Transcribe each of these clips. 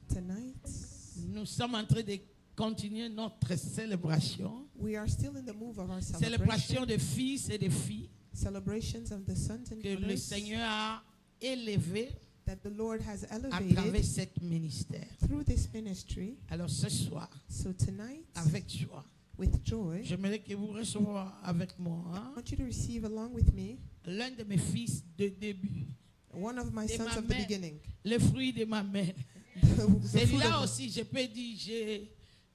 Tonight, nous sommes en train de continuer notre célébration. we are still in the move of our Célébration de fils et de filles celebrations of the sons and que le daughters Seigneur a élevés that the Lord has à travers elevated cet ministère. through this ministry. Alors ce soir, So tonight, avec joie, with joy, j'aimerais que vous receviez avec moi I want you to receive along with me l'un de mes fils de début, one of my de sons ma of the mère, beginning. le fruit de ma mère. The fruit Celui-là of- aussi, je peux dire,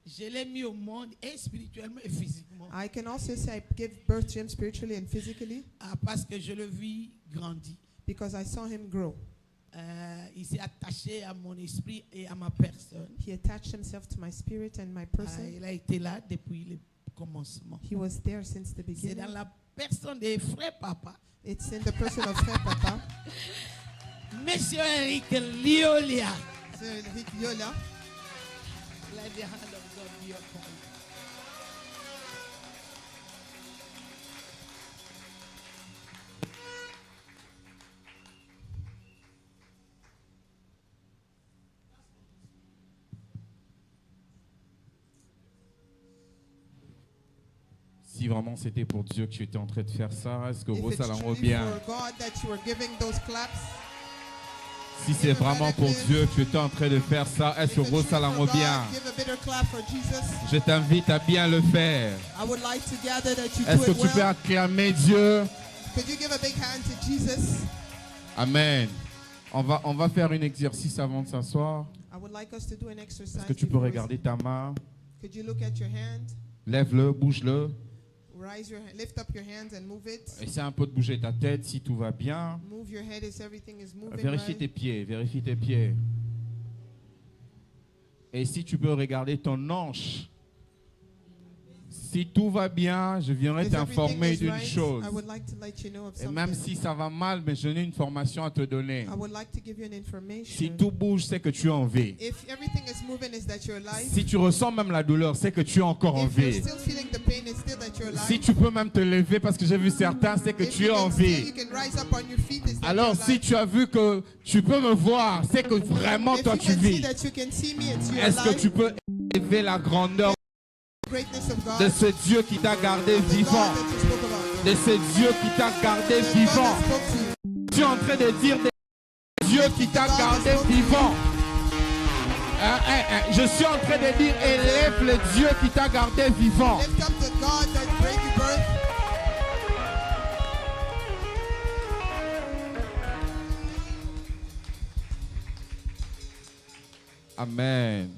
je l'ai mis au monde, et spirituellement et physiquement. I can also say I gave birth to him spiritually and physically Parce que je le vis grandir. because I saw him grow. Il s'est attaché à mon esprit et à ma personne. He attached himself to my spirit and my person. Il a été là depuis le commencement. He was there since the C'est beginning. dans la personne des frères papa. It's in the person of Frère Papa. Monsieur Eric Liolia. So Enrique Yola, Let the hand of God be upon you. Si vraiment c'était pour Dieu que tu étais en train de faire ça, est-ce que if Rosa it's la truly bien? for God that you were giving those claps, Si c'est vraiment pour Dieu que tu étais en train de faire ça, est-ce if que it's Rosa la truly for bien? God, give a bitter clap for Jesus. Je t'invite à bien le faire. I would like to gather that you Est-ce do que it tu peux well. acclamer Dieu? Could you give a big hand to Jesus? Amen. On va faire un exercice avant de s'asseoir. I would like us to do an exercise. Est-ce que tu peux before we regarder ta main? Could you look at your hand? Lève-le, bouge-le. Raise your hand, lift up your hands and move it. Essaie un peu de bouger ta tête si tout va bien. Move your head as everything is moving Vérifie right. tes pieds, vérifie tes pieds. Et si tu peux regarder ton hanche. Si tout va bien, je viendrai If t'informer everything is d'une right, chose. I would like to let you know of Et something. même si ça va mal, mais je n'ai une information à te donner. I would like to give you an information. Si tout bouge, c'est que tu es en vie. If everything is moving, is that your life? Si tu ressens même la douleur, c'est que tu es encore en If you're vie. still feeling the pain, it's still that your life. Si tu peux même te lever, parce que j'ai vu certains, c'est que If tu you es en can still, vie. you can rise up on your feet, is that Alors your si life? tu as vu que tu peux me voir, c'est que vraiment If toi you tu can see vis. that you can see me, it's your Est-ce que life. tu peux élever la grandeur Greatness of God. de ce Dieu qui t'a gardé The God vivant? that you spoke about. De ce Dieu qui t'a gardé The God vivant? that spoke to you. Tu es en train de dire des Dieu qui t'a gardé vivant. Je suis en train de dire élève le Dieu qui t'a gardé vivant. Lift up the God that gave you birth. Amen.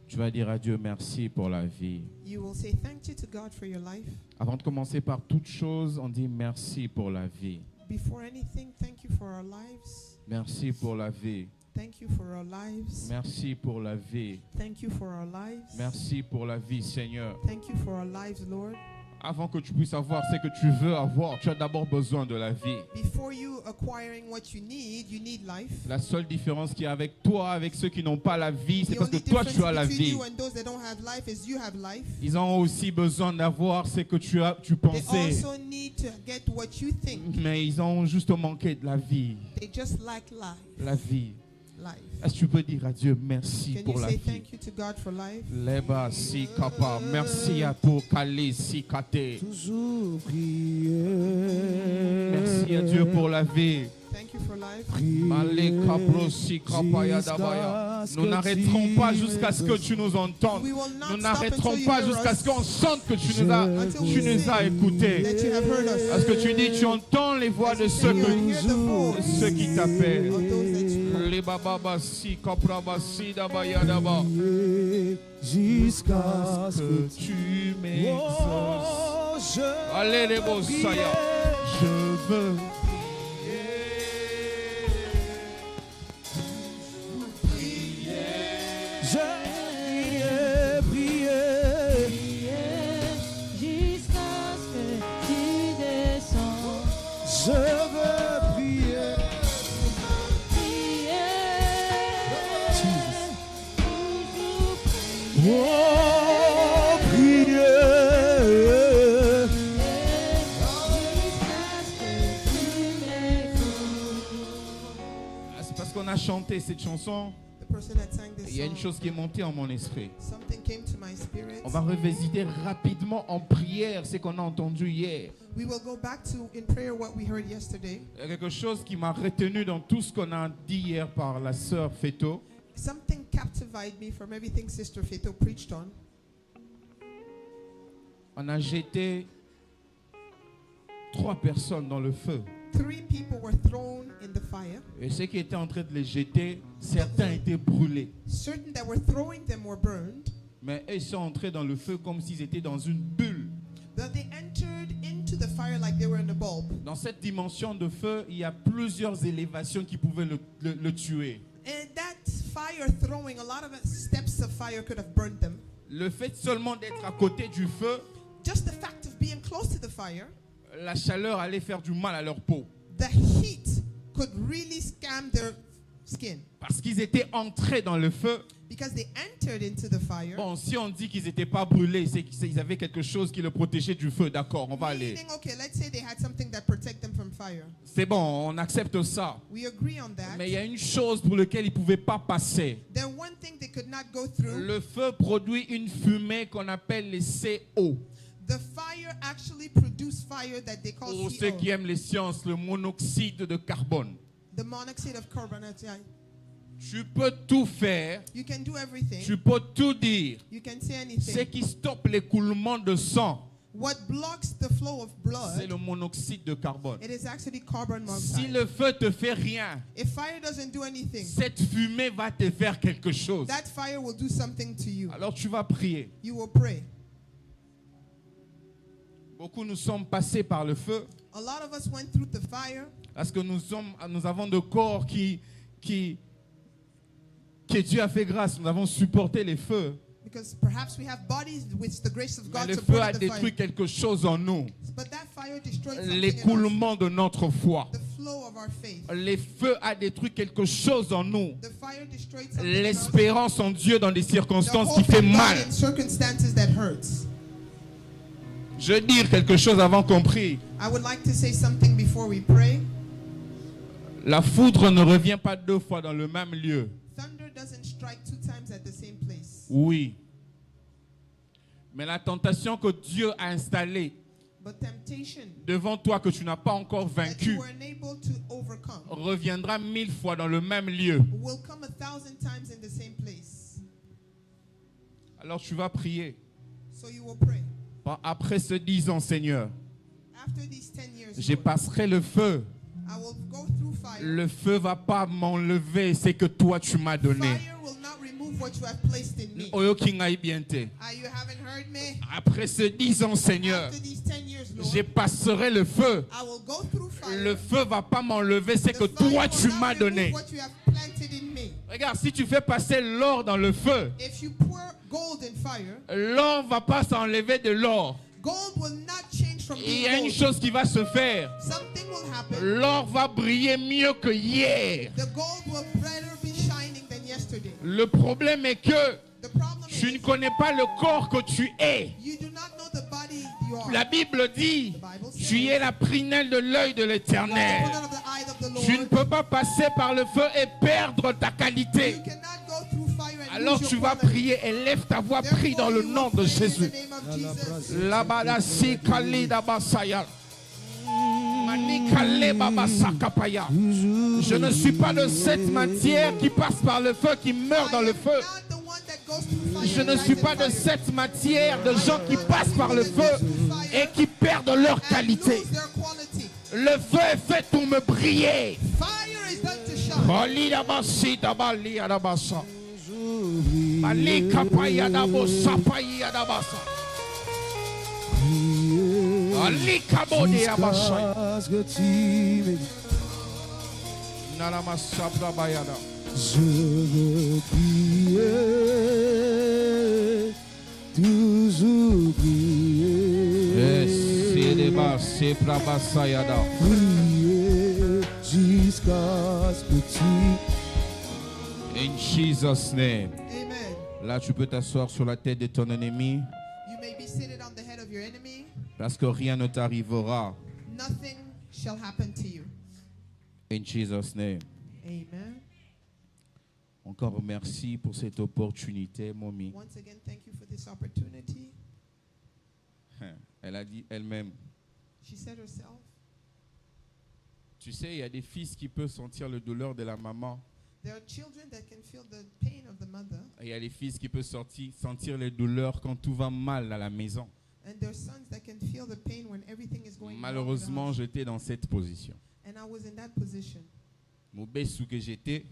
Tu vas dire à Dieu merci pour la vie. You will say thank you to God for your life. Avant de commencer par toute chose, on dit merci pour la vie. Before anything, thank you for our lives. Merci pour la vie. Thank you for our lives. Merci pour la vie. Thank you for our lives. Merci pour la vie, Seigneur. Thank you for our lives, Lord. Avant que tu puisses avoir ce que tu veux avoir, tu as d'abord besoin de la vie. Before you acquiring what you need life. La seule différence qu'il y a avec toi, avec ceux qui n'ont pas la vie, c'est The parce que only toi, difference tu as la between vie. you and those that don't have life is you have life. Ils ont aussi besoin d'avoir ce que tu They pensais, also need to get what you think. mais ils ont juste manqué de la vie. They just lack life. La vie. Life. Est-ce que tu peux dire à Dieu merci Can pour you la say vie? thank you to God for life? Leba si kapa, merci à pour Kali si kate. Toujours prier. Merci à Dieu pour la vie. Thank you for life. Malé kapro si kapa ya dabaya. Nous n'arrêterons pas jusqu'à ce que tu nous entendes. We will not Nous stop n'arrêterons until you pas hear jusqu'à us, ce qu'on sente que tu nous as écoutés. that you have heard us. Parce que tu dis, tu entends les voix de ceux, ceux qui t'appellent. Of those that you call. Les bababa si kapraba si dabaya daba. Jusqu'à ce Que tu m'exauces. Oh, je Allez les bossaya. Je veux. j'ai prié. Jusqu'à ce que tu descends, Je veux prier. prier, toujours Oh, prier. jusqu'à ce que tu m'écoutes. C'est parce qu'on a chanté cette chanson, the person that sang this il y a une song, chose qui est montée en mon esprit. something came to my spirit. On va revisiter rapidement en prière ce qu'on a entendu hier. We will go back to in prayer what we heard yesterday. Il y a quelque chose qui m'a retenu dans tout ce qu'on a dit hier par la sœur Feto. Something captivated me from everything Sister Feto preached on. On a jeté 3 personnes dans le feu. 3 people were thrown in the fire. Et ceux qui étaient en train de les jeter, certains étaient brûlés. Certain that were throwing them were burned, Mais eux, ils sont entrés dans le feu comme s'ils étaient dans une bulle. but they entered into the fire like they were in a bulb. Dans cette dimension de feu, il y a plusieurs élévations qui pouvaient le tuer. And that fire throwing, a lot of steps of fire could have burned them. Le fait seulement d'être à côté du feu, Just the fact of being close to the fire, la chaleur allait faire du mal à leur peau. the heat could really scam their skin Parce qu'ils étaient entrés dans le feu. because they entered into the fire. Bon, si on dit qu'ils n'étaient pas brûlés, c'est qu'ils avaient quelque chose qui le protégeait du feu. D'accord, on va aller. Meaning, okay, let's say they had something that protect them from fire. C'est bon, on accepte ça. We agree on that. Mais il y a une chose pour laquelle ils ne pouvaient pas passer. Then one thing they could not go through, Le feu produit une fumée qu'on appelle les CO. the fire actually produced fire that they call Pour ceux qui CO, aiment les sciences, le monoxyde de carbone. the monoxide of carbon dioxide. Tu peux tout faire, You can do everything. tu peux tout dire. You can say Ce anything. qui stoppe l'écoulement de sang, What blocks the flow of c'est blood, le monoxyde de carbone. it is actually carbon Si monoxide. le feu te fait rien, If fire doesn't do anything, cette fumée va te faire quelque chose. that fire will do something to you. Alors tu vas prier. You will pray. Beaucoup nous sommes passés par le feu A lot of us went through the fire parce que nous avons de corps que Dieu a fait grâce. Nous avons supporté les feux. because perhaps we have bodies which the grace of Mais God le feu a supported the détruit fire. quelque chose en nous. But that fire destroyed something in us. L'écoulement de notre foi. The flow of our faith. Le feu a détruit quelque chose en nous. The fire destroyed something in us. L'espérance en Dieu dans des The circonstances qui hope fait in God mal. in circumstances that hurts. Je veux dire quelque chose avant qu'on prie. I would like to say something before we pray. La foudre ne revient pas 2 fois dans le même lieu. Thunder doesn't strike 2 times at the same place. Oui. Mais la tentation que Dieu a installée But temptation devant toi que tu n'as pas encore that vaincu you were unable to overcome reviendra 1000 fois dans le même lieu. will come 1,000 times in the same place. Alors tu vas prier. So you will pray. Après ce 10 ans, Seigneur, After these 10 years, je Lord, passerai le feu. I will go through fire. Le feu va pas m'enlever ce que toi tu m'as donné. Fire will not remove what you have placed in me. Oyo kingai biente. You haven't heard me? Après ce 10 ans, Seigneur, After these 10 years, Lord, je passerai le feu. I will go through fire. Le feu va pas m'enlever ce The que fire toi will tu not m'as remove donné. what you have planted in me. Regarde, si tu fais passer l'or dans le feu, If you pour gold in fire, l'or va pas s'enlever de l'or. gold will not change from Il y being a une gold. chose qui va se faire. Something will happen. L'or va briller mieux que hier. The gold will better be shining than yesterday. Le problème est que The problem tu ne is connais pas le corps que tu es. you do not know the body you are. La Bible dit, The Bible says, tu es la prunelle de l'œil de you are the l'Éternel. corner of the eye of the Lord. Tu ne peux pas passer par le feu et perdre ta qualité. You cannot go through fire and Alors lose tu your vas quality. prier, élève ta voix, Therefore, prie dans le you will nom de pray in Jésus. the name of Jesus. Labadasi kalida basaya. Manikale babasakapaya. Je ne suis pas de cette matière qui passe par le feu, qui meurt dans le feu. I am not the one that goes through fire Je and ne dies suis in pas de fire. cette matière de gens qui passent par le feu et qui perdent leur And qualité. lose their quality. Le feu est fait pour me briller. Fire is done to shine. Balida basita balia da basa. Malika paya da bosa paya da basa. Alika bode ya basa. Jusqu'à ce que tu me dises, Nana masabra bayada. je veux prier, toujours prier, C'est des bas, prabasayada. prier jusqu'à ce que tu In Jesus' name. Amen. Là, tu peux t'asseoir sur la tête de ton ennemi You may be seated on the head of your enemy. parce que rien ne t'arrivera. Nothing shall happen to you. In Jesus' name. Amen. Encore merci pour cette opportunité, Mommy. Once again, thank you for this opportunity. Elle a dit elle-même. She said herself, Tu sais, il y a des fils qui peuvent sentir le douleur de la maman. there are children that can feel the pain of the mother, Et il y a des fils qui peuvent sentir les douleurs quand tout va mal à la maison. and there are sons that can feel the pain when everything is going wrong in the Malheureusement, house. j'étais dans cette position. And I was in that position. Mauvais sous que j'étais,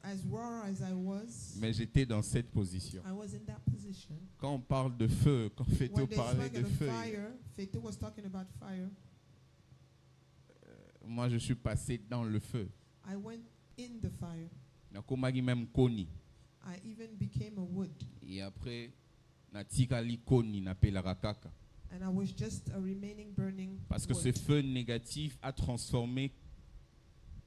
As raw as I was, mais j'étais dans cette position. I was in that position. Quand on parle de feu, quand Feto When they parlait spoke de of feu, fire, Feto was talking about fire. moi je suis passé dans le feu. I went in the fire. Nakomagi même koni. I even became a wood. Et après, natikali koni napela rakaka. And I was just a remaining burning Parce que ce wood. feu négatif a transformé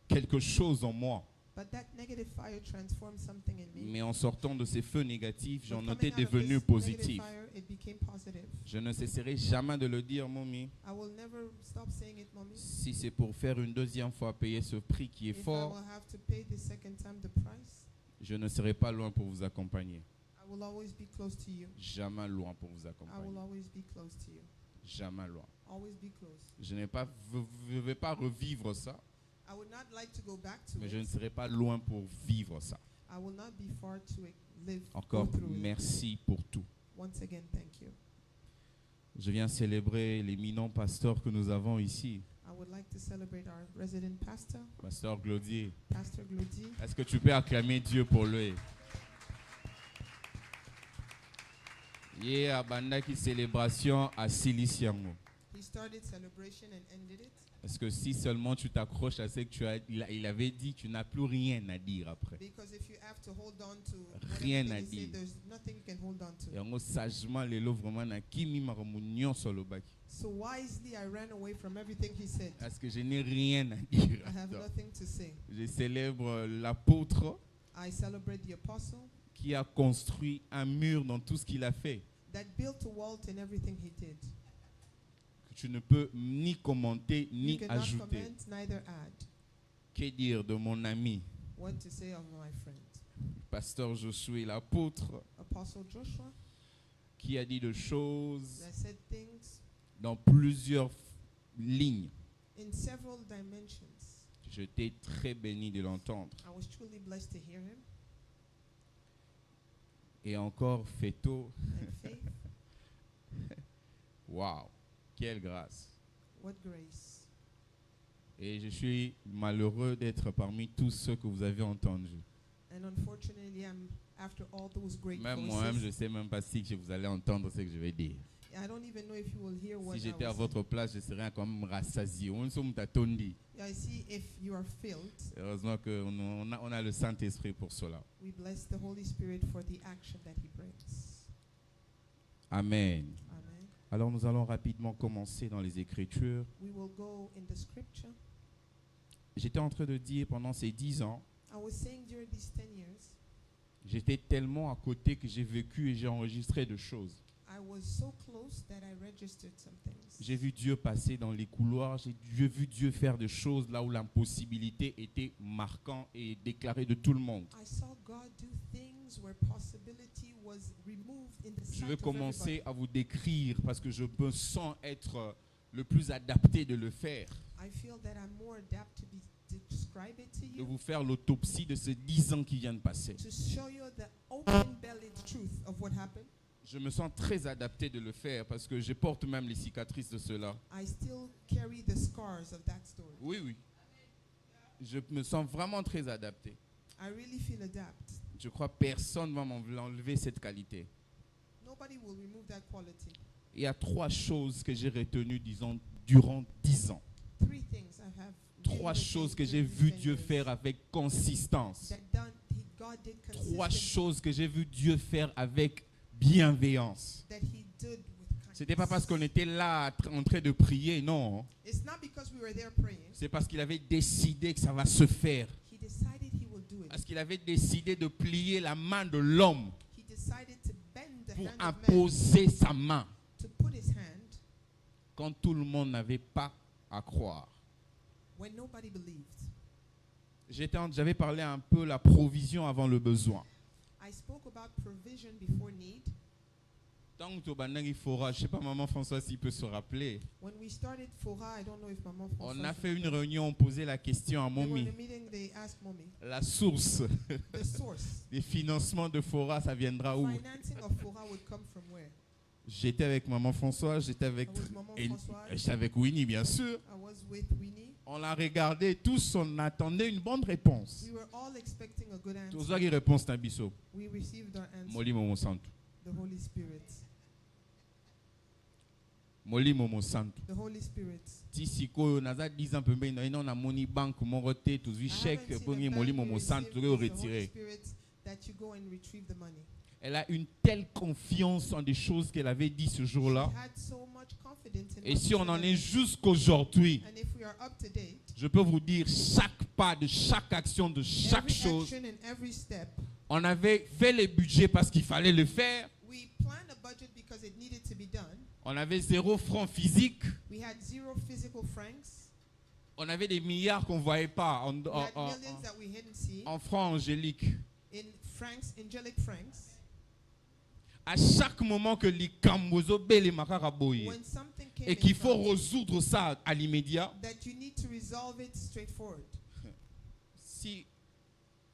quelque chose en moi. But that negative fire transformed something in me. Mais en sortant de ces feux négatifs, But j'en coming étais out of this devenu negative positif. fire, it became positive. Je ne cesserai jamais de le dire, Mommy. I will never stop saying it, mommy. Si c'est pour faire une deuxième fois payer ce prix qui est If I fort, will have to pay the second time the price, je ne serai pas loin pour vous accompagner. I will always be close to you. Jamais loin pour vous I accompagner. will always be close to you. Jamais loin. Always be close. Je ne vais pas revivre ça, I would not like to go back to mais je ne it. serai pas loin pour vivre ça. I will not be far to live. Encore go through it. merci pour tout. Once again, thank you. Je viens célébrer l'éminent pasteur que nous avons ici, I would like to celebrate our resident pastor, Pasteur Glodier. Pastor Glody. Est-ce que tu peux acclamer Dieu pour lui? Yeah, bandaki célébration à Siliciango. He started celebration and ended it. Parce que si seulement tu t'accroches à ce que il avait dit, tu n'as plus rien à dire après. Because if you have to hold on to Rien whatever à he said, dire. there's nothing you can hold on Et to. en gros, sagement, les lots vraiment na kimi maramunyon sur le bac. So wisely, I ran away from everything he said. Parce que je n'ai rien à dire. I have nothing to say. Je célèbre l'apôtre I celebrate the apostle qui a construit un mur dans tout ce qu'il a fait. that built a wall in everything he did. Que tu ne peux ni commenter You ni cannot ajouter. comment, neither add. Que dire de mon ami, What to say of my friend, Pasteur Josué, l'apôtre, Apostle Joshua, qui a dit des choses that said things dans plusieurs lignes. in several dimensions. J'étais très béni de l'entendre. I was truly blessed to hear him. Et encore, Feto, And faith, waouh, quelle grâce. what grace. Et je suis malheureux d'être parmi tous ceux que vous avez entendus. And unfortunately, after all those great Même moi-même, je ne voices, sais même pas si vous allez entendre ce que je vais dire. I don't even know if you will hear what Si I j'étais à will votre place, je serais quand même rassasié. On sommes tatondi. say. Yeah, I see if you are filled. Heureusement qu'on a le Saint-Esprit pour cela. We bless the Holy Spirit for the action that he brings. Amen. Amen. Alors nous allons rapidement commencer dans les Écritures. We will go in the scripture. J'étais en train de dire pendant ces 10 ans, I was saying during these 10 years, j'étais tellement à côté que j'ai vécu et j'ai enregistré de choses. I was so close that I registered some things. J'ai vu Dieu passer dans les couloirs, j'ai vu Dieu faire des choses là où l'impossibilité était marquante et déclarée de tout le monde. I saw God do things where possibility was removed in the Je sight vais of commencer everybody. à vous décrire parce que je me sens être le plus adapté de le faire, I feel that I'm more adapted to describe it to de you, vous faire l'autopsie de ces 10 ans qui viennent de passer. to show you the open-bellied truth of what happened. Je me sens très adapté de le faire parce que je porte même les cicatrices de cela. I still carry the scars of that story. Oui, oui. Je me sens vraiment très adapté. I really feel adapt. Je crois que personne ne va m'enlever cette qualité. Nobody will remove that quality. Il y a 3 choses que j'ai retenues, disons, durant 10 ans. 3 things I have. 3 choses que j'ai vu Dieu faire avec consistance. God did 3 consistently, choses que j'ai vu Dieu faire avec bienveillance. that he did with kindness. C'était pas parce qu'on était là en train de prier, non. It's not because we were there praying. C'est parce qu'il avait décidé que ça va se faire. He decided he will do it. Parce qu'il avait décidé de plier la main de l'homme He decided to bend the pour hand of man, imposer sa main to put his hand quand tout le monde n'avait pas à croire. when nobody believed. J'avais parlé un peu la provision avant le besoin. I spoke about provision before need. Tant que Tobanagi Fora, je ne sais pas, Maman François, s'il peut se rappeler. When we started Fora, I don't know if Maman Françoise. On a fait une réunion, on posait la question à They were in Momi. a meeting, they asked Mommy, La source the source, des financements de Fora, ça viendra où? financing of Fora would come from where? J'étais avec Maman François, j'étais avec, I was Maman et- Françoise. j'étais avec Winnie, bien sûr. I was with Winnie. On l'a regardé, tous on attendait une bonne réponse. We were all expecting a good Tous answer. qui réponse d'un biseau. We received our answer. Moli Momo Santo. The Holy Spirit. Moli Momo Santo. The Holy Spirit. Tisiko naza 10 ans pembe ina na money bank morote tous vi I chèque haven't seen pour a ni bank moli you Momo receive Santo from le the Holy retirer. Spirit that you go and retrieve the money. Elle a une telle confiance en des choses qu'elle avait dit ce jour-là. She had so much confidence in Et what si she on en said. est jusqu'aujourd'hui, And if we are up to date, je peux vous dire chaque pas de chaque action, de chaque every chose. action and every step, On avait fait les budgets parce qu'il fallait le faire. we planned a budget because it needed to be done. On avait 0 francs physique. We had 0 physical francs. On avait des milliards qu'on ne voyait pas en, We had millions that we didn't see en francs angéliques. in francs, angelic francs. À chaque moment que les Kambozo les makaraboye When something came et in qu'il faut front, résoudre ça à l'immédiat, that you need to resolve it straightforward.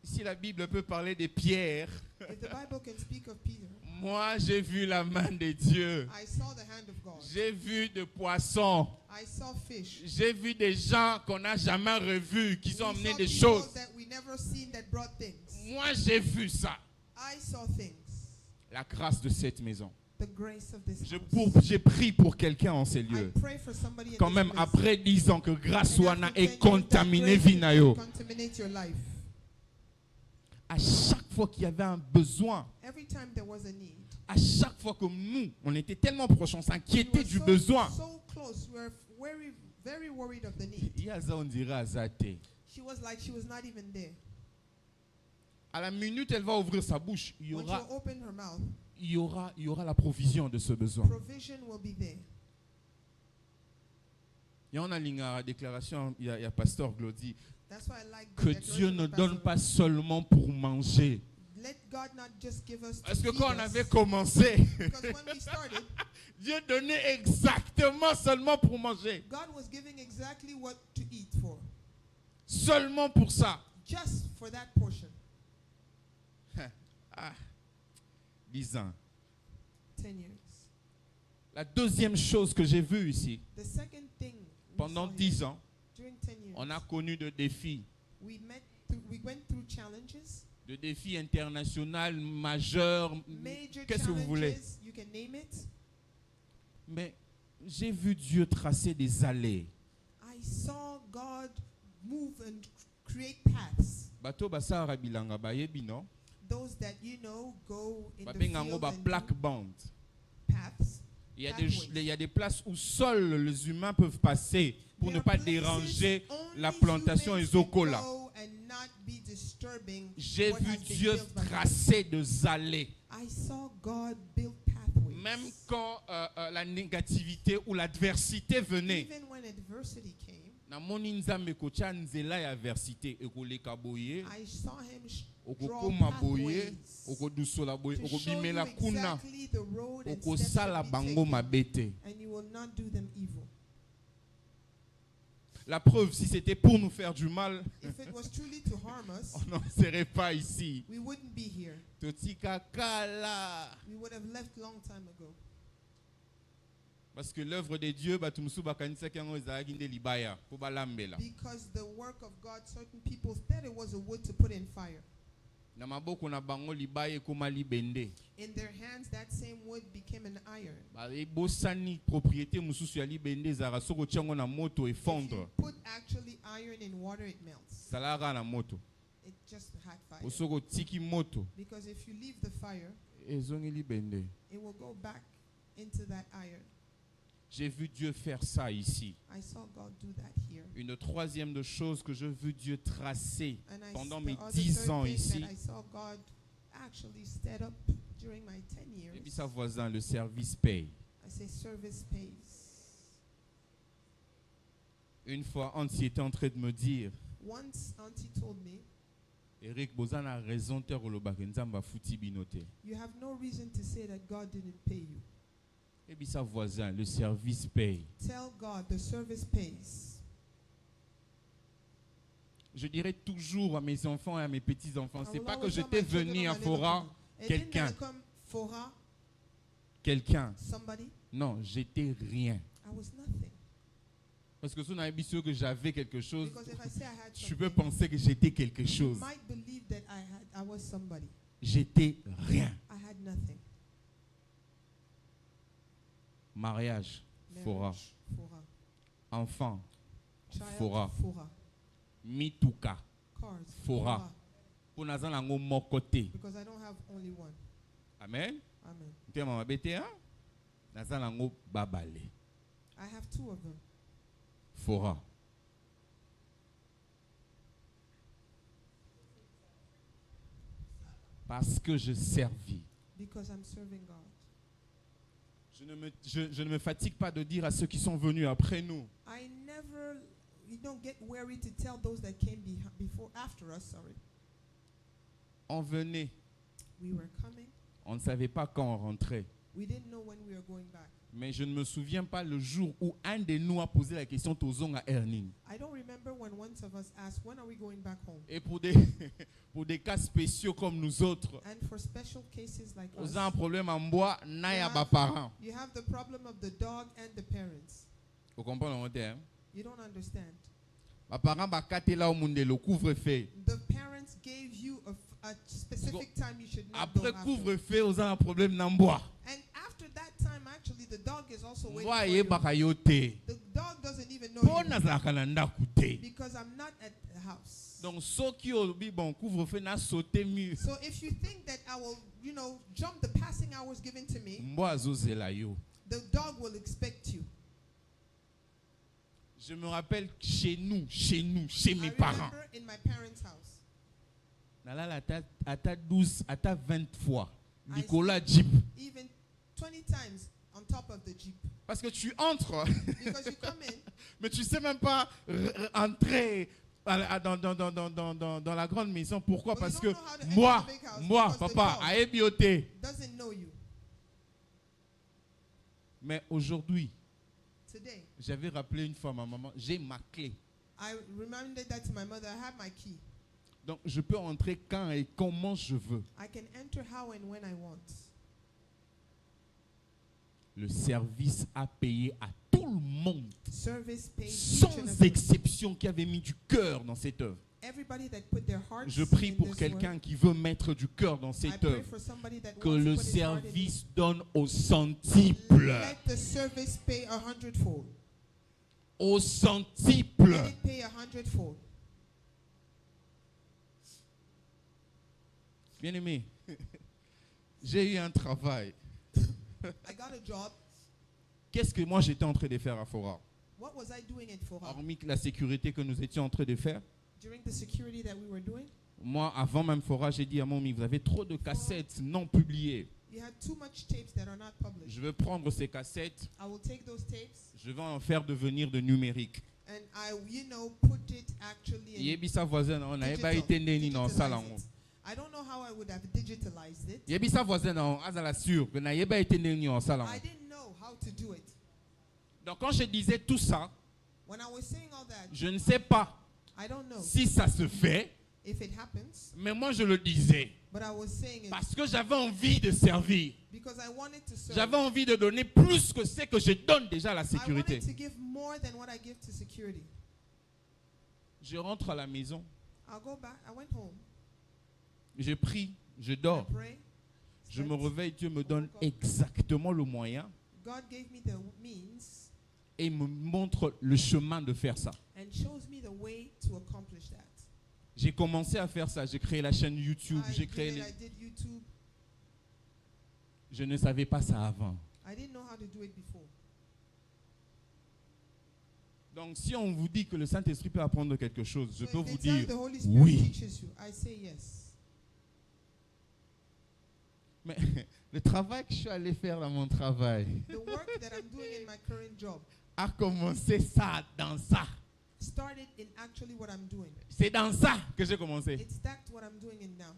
si la Bible peut parler des pierres, If the Bible can speak of Peter, moi j'ai vu la main de Dieu. I saw the hand of God. J'ai vu des poissons. I saw fish. J'ai vu des gens qu'on n'a jamais revus, qui We ont amené saw des people choses. that we never seen that brought things. Moi j'ai vu ça. I saw things. La grâce de cette maison. The grace of this house. J'ai prié pour quelqu'un en ces I lieux. pray for somebody in Quand this même place. après 10 ans que grâce And wana after est 10 years, contaminé that grace vinayo. will contaminate your life. À chaque fois qu'il y avait un besoin, Every time there was a need, à chaque fois que nous, on était tellement proches, on we s'inquiétait were du besoin. so close. We were very, very worried of the need. Il y a ça, on dirait Azate. She was like she was not even there. À la minute, elle va ouvrir sa bouche, il y When aura, she opened her mouth, il y aura la provision de ce besoin. provision will be there. Il y a une déclaration, il y a Pasteur Glody, That's why I like the que declaration Dieu of ne Pastor. donne pas seulement pour manger. Let God not just give us to Parce que feed quand on us. avait commencé, Because when we started, Dieu donnait exactement seulement pour manger. God was giving exactly what to eat for. Seulement pour ça. Just for that portion. 10 ans. 10 years. La deuxième chose que j'ai vue ici, The second thing we pendant saw 10 here, ans, during 10 years, on a connu de défis. we went through challenges, De défis internationaux majeurs. major Qu'est-ce que vous voulez? challenges, you can name it. Mais j'ai vu Dieu tracer des allées. I saw God move and create paths. Bato basara bilanga bayebi non? Those that you know go in the Babenga ngo field ba and plaque do bande. paths. Il y Pathways. a des places où seuls les humains peuvent passer pour There ne are pas places déranger only la plantation humans et can zokola. go and not be disturbing J'ai what vu has been Dieu built by God. tracer des allées. I saw God build pathways. Même quand la négativité ou l'adversité venait. Even when adversity came, Namoni nzambe kocha nzela ya adversité ekoleka boye, I saw him draw okokoma boye, pathways okodusola boye, to show you okobimela kuna, exactly the road and steps okosala to be bango taken, mabete. and you will not do them evil. La preuve, si c'était pour nous faire du mal, If it was truly to harm us, on n'en serait pas ici. we wouldn't be here. Totika kala. We would have left long time ago. Parce que l'œuvre de Dieu, batumsu bakanisa kiango ezalaki nde libaya po balambela. Because the work of God, certain people thought it was a wood to put in fire. Na maboko na bango libaya ekoma libende. In their hands, that same wood became an iron. Ba ebosani propriété mususu ya libende ezalaka soko tiango na moto If efondre. you put actually iron in water, it melts. Salaka na moto. It just had fire. Osoko tiki moto. Because if you leave the fire, Ezongi libende. it will go back into that iron. J'ai vu Dieu faire ça ici. I saw God do that here. Une troisième de choses que j'ai vu Dieu tracer And pendant the mes other 10 third ans thing ici. that I saw God actually set up during my 10 Et puis years. sa voisin, le service paye. I say service pays. Une fois, Hans était en train de me dire, Once auntie told me, Eric Bozana a raison te kolobaka nzamba futi bino te. you have no reason to say that God didn't pay you. Et puis sa voisin, le service paye. Tell God the service pays. Je dirais toujours à mes enfants et à mes petits-enfants, I c'est will pas que always tell j'étais my children venu and à my little Fora, children, it didn't quelqu'un. become Fora, Quelqu'un. somebody. Non, j'étais rien. I was nothing. Parce que si on avait sûr que j'avais quelque chose, Because if I say I had tu peux something, penser que j'étais quelque you chose. might believe that I was somebody. J'étais rien. I had nothing. Mariage, Fora. Marriage, Fora. Enfant, Child, Fora. Fora. Mituka. Cars, Fora. Pour nazan lango mon côté. Because I don't have only one. Amen. Amen. Tu m'as bêté, hein? Nazan lango babale. I have two of them. Fora. Parce que je servis. Because I'm serving God. Je ne me fatigue pas de dire à ceux qui sont venus après nous. I never, you don't get weary to tell those that came before, after us, sorry. On venait. We were coming. On ne savait pas quand on rentrait. We didn't know when we were going back. Mais je ne me souviens pas le jour où un de nous a posé la question Tozong à Erning. I don't remember when one of us asked, when are we going back home? Et pour des cas spéciaux comme nous autres, And for special cases like us, on a un problème en bois, naya Yeah. ba parents. you have the problem of the dog and the parents. Vous comprenez le terme? You don't understand. Ba parents ba kate là au monde le couvre-feu. The parents gave you a specific time you should not Après go after. couvre-feu, on a un problème dans bois. And after that time, actually, the dog is also waiting Bois for ye you. ba kayote. The dog doesn't even know Pour you nazaka na ndaku te. because I'm not at the house. Donc ceux qui ont dit bon couvre-feu n'a sauté mieux. So if you think that I will, jump the passing hours given to me, Mboa azozela yo. the dog will expect you. Je me rappelle chez I mes parents. remember in my parents' house. Nalala ata 12, ata 20 fois. I Nicolas Jeep. Even 20 times on top of the Jeep. Parce que tu entres, Because you come in, mais tu ne sais même pas entrer dans la grande maison. Pourquoi? But you Parce don't que know how to enter moi, the big house moi, because the papa, dog à Ebioté. doesn't know you. Mais aujourd'hui, Today, j'avais rappelé une fois à ma maman, j'ai ma clé. I reminded that to my mother. I have my key. Donc je peux entrer quand et comment je veux. I can enter how and when I want. Le service a payé à tout le monde, Service paid each sans and every. exception, qui avait mis du cœur dans cette œuvre. Everybody that put their hearts Je prie in pour this quelqu'un work. qui veut mettre du cœur dans I cette pray œuvre. for somebody that Que wants to le put his heart in it. service donne au centuple. Let the service pay 100-fold. Au centuple. Let it pay 100-fold. Bien-aimé, j'ai eu un travail. I got a job. Qu'est-ce que moi j'étais en train de faire à Fora? What was I doing at Fora? Hormis la sécurité que nous étions en train de faire. During the security that we were doing, Moi, avant même Fora, j'ai dit à mon ami, vous avez trop de cassettes non publiées. you had too much tapes that are not published. Je veux prendre ces cassettes, I will take those tapes je vais en faire devenir de numérique. and I, put it actually in Yebisa voisin, on n'avait pas digital, été né dans ça là. digitalize it. I don't know how I would have digitalized it. Yebisa voisin, on a la sûre que n'avait pas été né dans ça là. I didn't know how to do it. Donc quand je disais tout ça, When I was saying all that, je ne sais pas I don't know si ça se fait, if it happens, mais moi je le disais but I was saying it parce que j'avais envie de servir. because I wanted to serve. J'avais envie de donner plus que ce que je donne déjà à la I sécurité. wanted to give more than what I give to security. Je rentre à la maison, I'll go back. I went home. je prie, je I dors. pray. Je me slept. réveille, Dieu me donne exactement le moyen God gave me the means et me montre le chemin de faire ça. and shows me the way to accomplish that. J'ai commencé à faire ça, j'ai créé la chaîne YouTube, I j'ai créé I did YouTube. Je ne savais pas ça avant. I didn't know how to do it before. Donc si on vous dit que le Saint-Esprit peut apprendre quelque chose, je So peux if vous they tell dire the Holy Spirit oui. teaches you, I say yes. Mais le travail que je suis allé faire dans mon travail The work that I'm doing in my current job a commencé ça, dans ça. started in actually what I'm doing. C'est dans ça que j'ai commencé. It's that what I'm doing in now.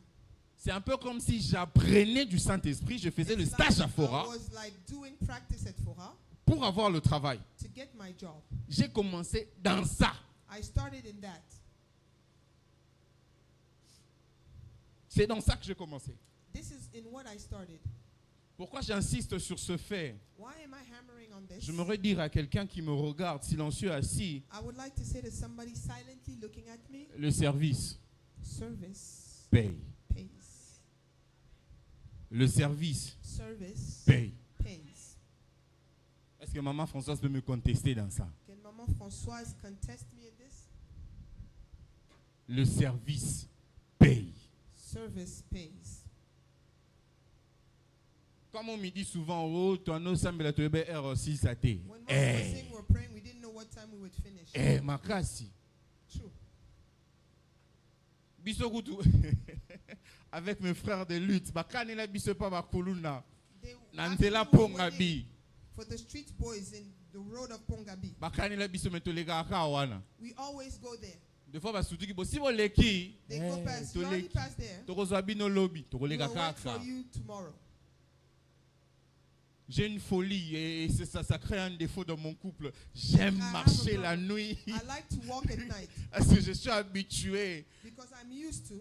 C'est un peu comme si j'apprenais du Saint-Esprit, je faisais le It's stage like à Fora I was like doing practice at Fora pour avoir le travail. to get my job. J'ai commencé dans ça. I started in that. C'est dans ça que j'ai commencé. This is in what I started. Pourquoi j'insiste sur ce fait? Why am I hammering on this? J'aimerais dire à quelqu'un qui me regarde, silencieux, assis, I would like to say to somebody silently looking at me, le service service paye. pays. Le service Service paye. pays. Est-ce que maman Françoise peut me contester dans ça? Can Mama Françoise contest me in this? Le service paye. Service pays. Comme on me dit souvent, oh, toi, nous sommes la tobe R6 à T. When most of us saying we're praying, we didn't know what time we would finish. Makasi. True. Bisokutu. Avec mes frères de lutte, bakane la biso pa bakuluna. They Nantela actually were pongabi. waiting for the street boys in the road of Pongabi. Bakane la biso metolega kawana. We always go there. Des fois basutuki bo si boleki. They go past. You already passed there. Tokozwa bino lobby, We'll tokolega wait for kaka. you tomorrow. J'ai une folie et ça crée un défaut dans mon couple. J'aime I have marcher a la problem. nuit I like to walk at night parce que je suis habitué. because I'm used to.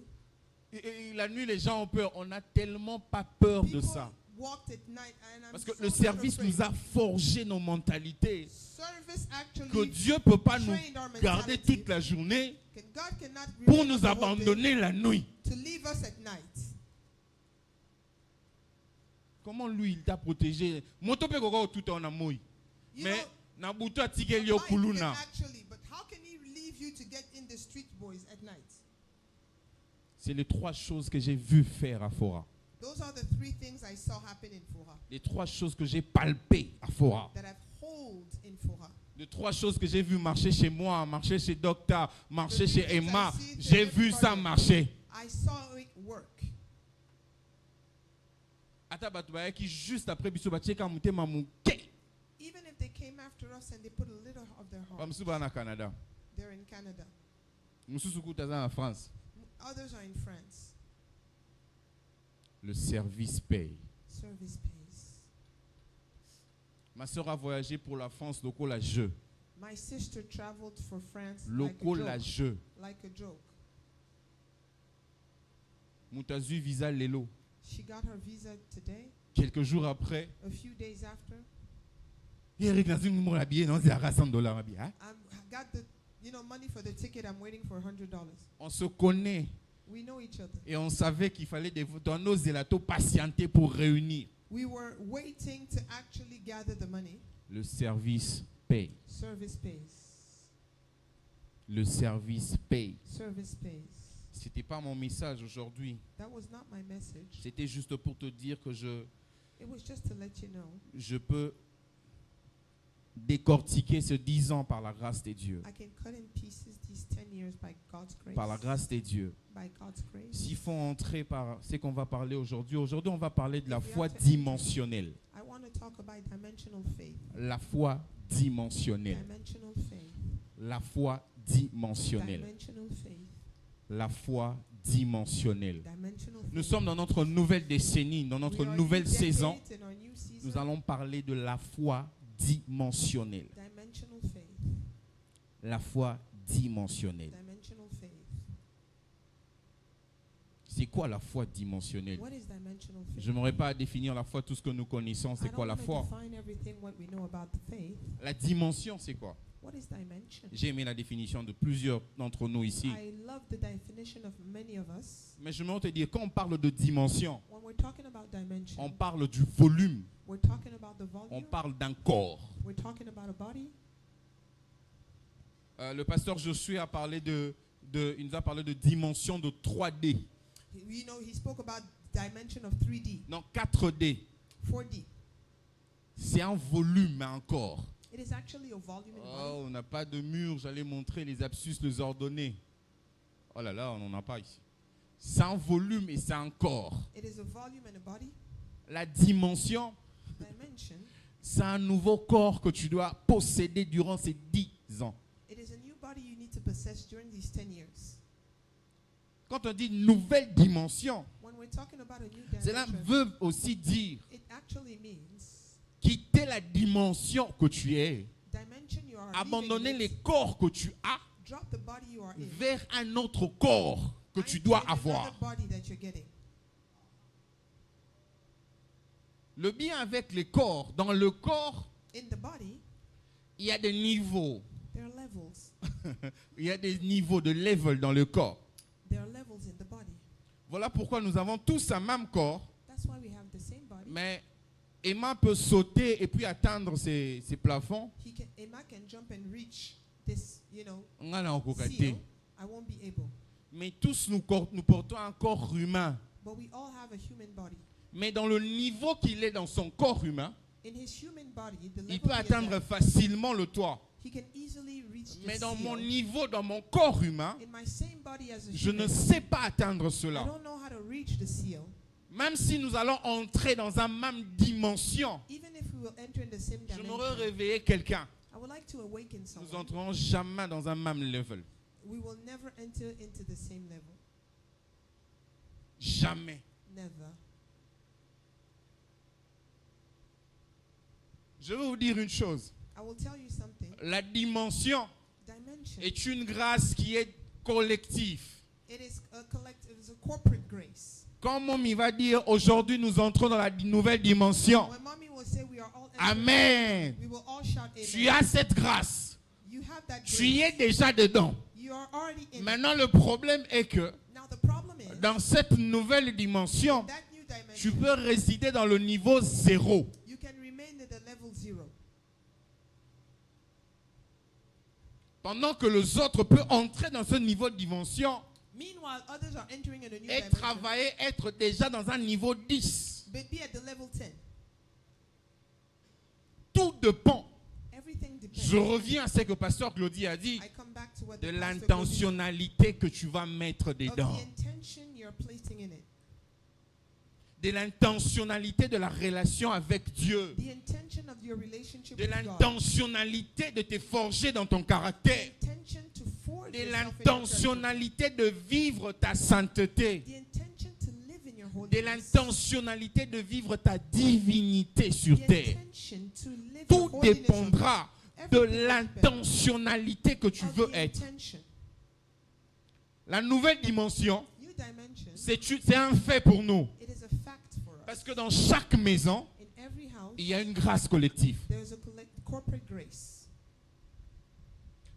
Et la nuit, les gens ont peur. On n'a tellement pas peur de People ça. walked at night and I'm Parce que so le not service afraid. nous a forgé nos mentalités. Service actually Que Dieu ne peut pas nous trained our garder mentality. toute la journée God cannot pour remain nous us the whole day abandonner la nuit. to leave us at night. Comment lui, il t'a protégé? Motope koko tout en amoy. You Mais know, na buto atike a yo bike can kuluna. actually, but how can he leave you to get in the street boys at night? C'est les trois choses que j'ai vu faire à Fora. Those are the three things I saw happen in Fora, Les trois choses que j'ai palpées à Fora. that I've hold in Fora. Les trois choses que j'ai vu marcher chez moi, marcher chez Docteur, marcher The chez three things Emma. I see in J'ai vu ça everybody. marcher. I saw it work. Ata bato bayaki juste après biso batieka mutema muke. Even if they came after us and they put a little of their heart, Bamusu ba na Canada. they're in Canada. Mususu kutaza na France. Others are in France. Le service paye. Service pays. Ma soeur a voyagé pour la France loko la jeu. My sister traveled for France Loko la like jeu. a joke. Mutazu visa lelo. She got her visa today. Quelques jours après, A few days after, Eric Nazim nous l'a habillé non c'est à $100 habillé. Hein? I got the money for the ticket. I'm waiting for $100. On se connaît We know each other. et on savait qu'il fallait dans nos zélatos patienter pour réunir. We were waiting to actually gather the money. Le service paye. Service pays. Le service paye. Service pays. C'était pas mon message aujourd'hui. That was not my message. C'était juste pour te dire que It was just to let you know je peux décortiquer ce 10 ans par la grâce de Dieu. I can cut in pieces these 10 years by God's grace. Par la grâce de Dieu. By God's grace. S'il faut entrer par ce qu'on va parler aujourd'hui, aujourd'hui on va parler de la If we foi have to- dimensionnelle. I want to talk about dimensional faith. La foi dimensionnelle. Dimensional faith. La foi dimensionnelle. Dimensional faith. La foi dimensionnelle. Dimensional Nous faith. sommes dans notre nouvelle décennie, dans notre We are nouvelle new saison. decades in our new season. Nous allons parler de la foi dimensionnelle. Dimensional faith. La foi dimensionnelle. Dimensional faith. C'est quoi la foi dimensionnelle? What is dimensional faith? Je n'aurais pas à définir la foi, tout ce que nous connaissons, c'est I quoi don't la wanna foi? define everything what we know about the faith. La dimension, c'est quoi? What is dimension? J'ai aimé la définition de plusieurs d'entre nous ici. I love the definition of many of us. Mais je vais te dire, quand on parle de dimension, When we're talking about dimension, on parle du volume, we're talking about the on volume. parle d'un corps. We're talking about a body. Le pasteur Josué a parlé il nous a parlé de dimension de 3D. You know, he spoke about dimension of 3D, Non, 4D. 4D. C'est un volume, un corps. It is actually a volume in body. Oh, on n'a pas de mur, j'allais montrer les abscesses, les ordonnées. Oh là là, on n'en a pas ici. C'est un volume et c'est un corps. It is a volume and a body. La dimension, Dimension. c'est un nouveau corps que tu dois posséder durant ces 10 ans. It is a new body you possessed during these 10 years. Quand on dit nouvelle dimension, When we're talking about a new cela dimension, veut aussi dire it actually means quitter la dimension que tu es, dimension you are abandonner living les in, corps que tu as drop the body you are in, vers un autre corps que tu dois into another avoir. body that you're getting. Le bien avec les corps, dans le corps, In the body, il y a des niveaux. there are levels. Il y a des niveaux de level dans le corps. There are levels in the body. Voilà pourquoi nous avons tous un même corps, That's why we have the same body. mais Emma peut sauter et puis atteindre ces plafonds. Emma can jump and reach this, On a la kokate. seal. I won't be able. Mais tous nous portons un corps humain. But we all have a human body. Mais dans le niveau qu'il est dans son corps humain, In his human body, the il level peut he is atteindre at, facilement le toit. he can easily reach the Mais dans mon seal. niveau, dans mon corps humain, In my same body as a je human, ne sais pas atteindre I cela. don't know how to reach the seal. Même si nous allons entrer dans une même dimension, Even if we will enter in the same je dimension, m'aurais réveillé quelqu'un. I would like to awaken Nous someone. n'entrerons jamais dans un même level. We will never enter into the same level. Jamais. Never. Je vais vous dire une chose. I will tell you something. La dimension Dimension. est une grâce qui est collective. It is a collective. It is a corporate grace. Quand Mommy va dire aujourd'hui nous entrons dans la nouvelle dimension. When mommy will say we are all entering, Amen. we will all shout amen. Tu as cette grâce. You have that Tu y es grace. déjà dedans. You are already in it. Maintenant le problème est que Now the problem is dans cette nouvelle dimension, that new tu dimension, peux résider dans le niveau 0. you can remain at the level 0. Pendant que les autres peuvent entrer dans ce niveau de dimension Meanwhile, others are entering in a new et dimension, travailler, être déjà dans un niveau 10. but be at the level 10. Tout dépend. Everything depends. Je reviens à ce que Pasteur Claudie a dit, I come back to what de the pastor told me, l'intentionnalité que tu vas mettre of dedans. the intention you're placing in it. De l'intentionnalité de la relation avec Dieu. The intention of your relationship De with God. l'intentionnalité de te forger dans ton caractère. The intention to forge De yourself in your character. l'intentionnalité de vivre ta sainteté. The intention to live in your De holiness. l'intentionnalité de vivre ta divinité sur The terre. intention to live Tout your holiness dépendra de Everything depends l'intentionnalité que tu of veux the être. intention. La nouvelle dimension, New dimension, c'est un fait pour nous. it is a fact for us. Parce que dans chaque maison, In every house, il y a une grâce collective. there is a corporate grace.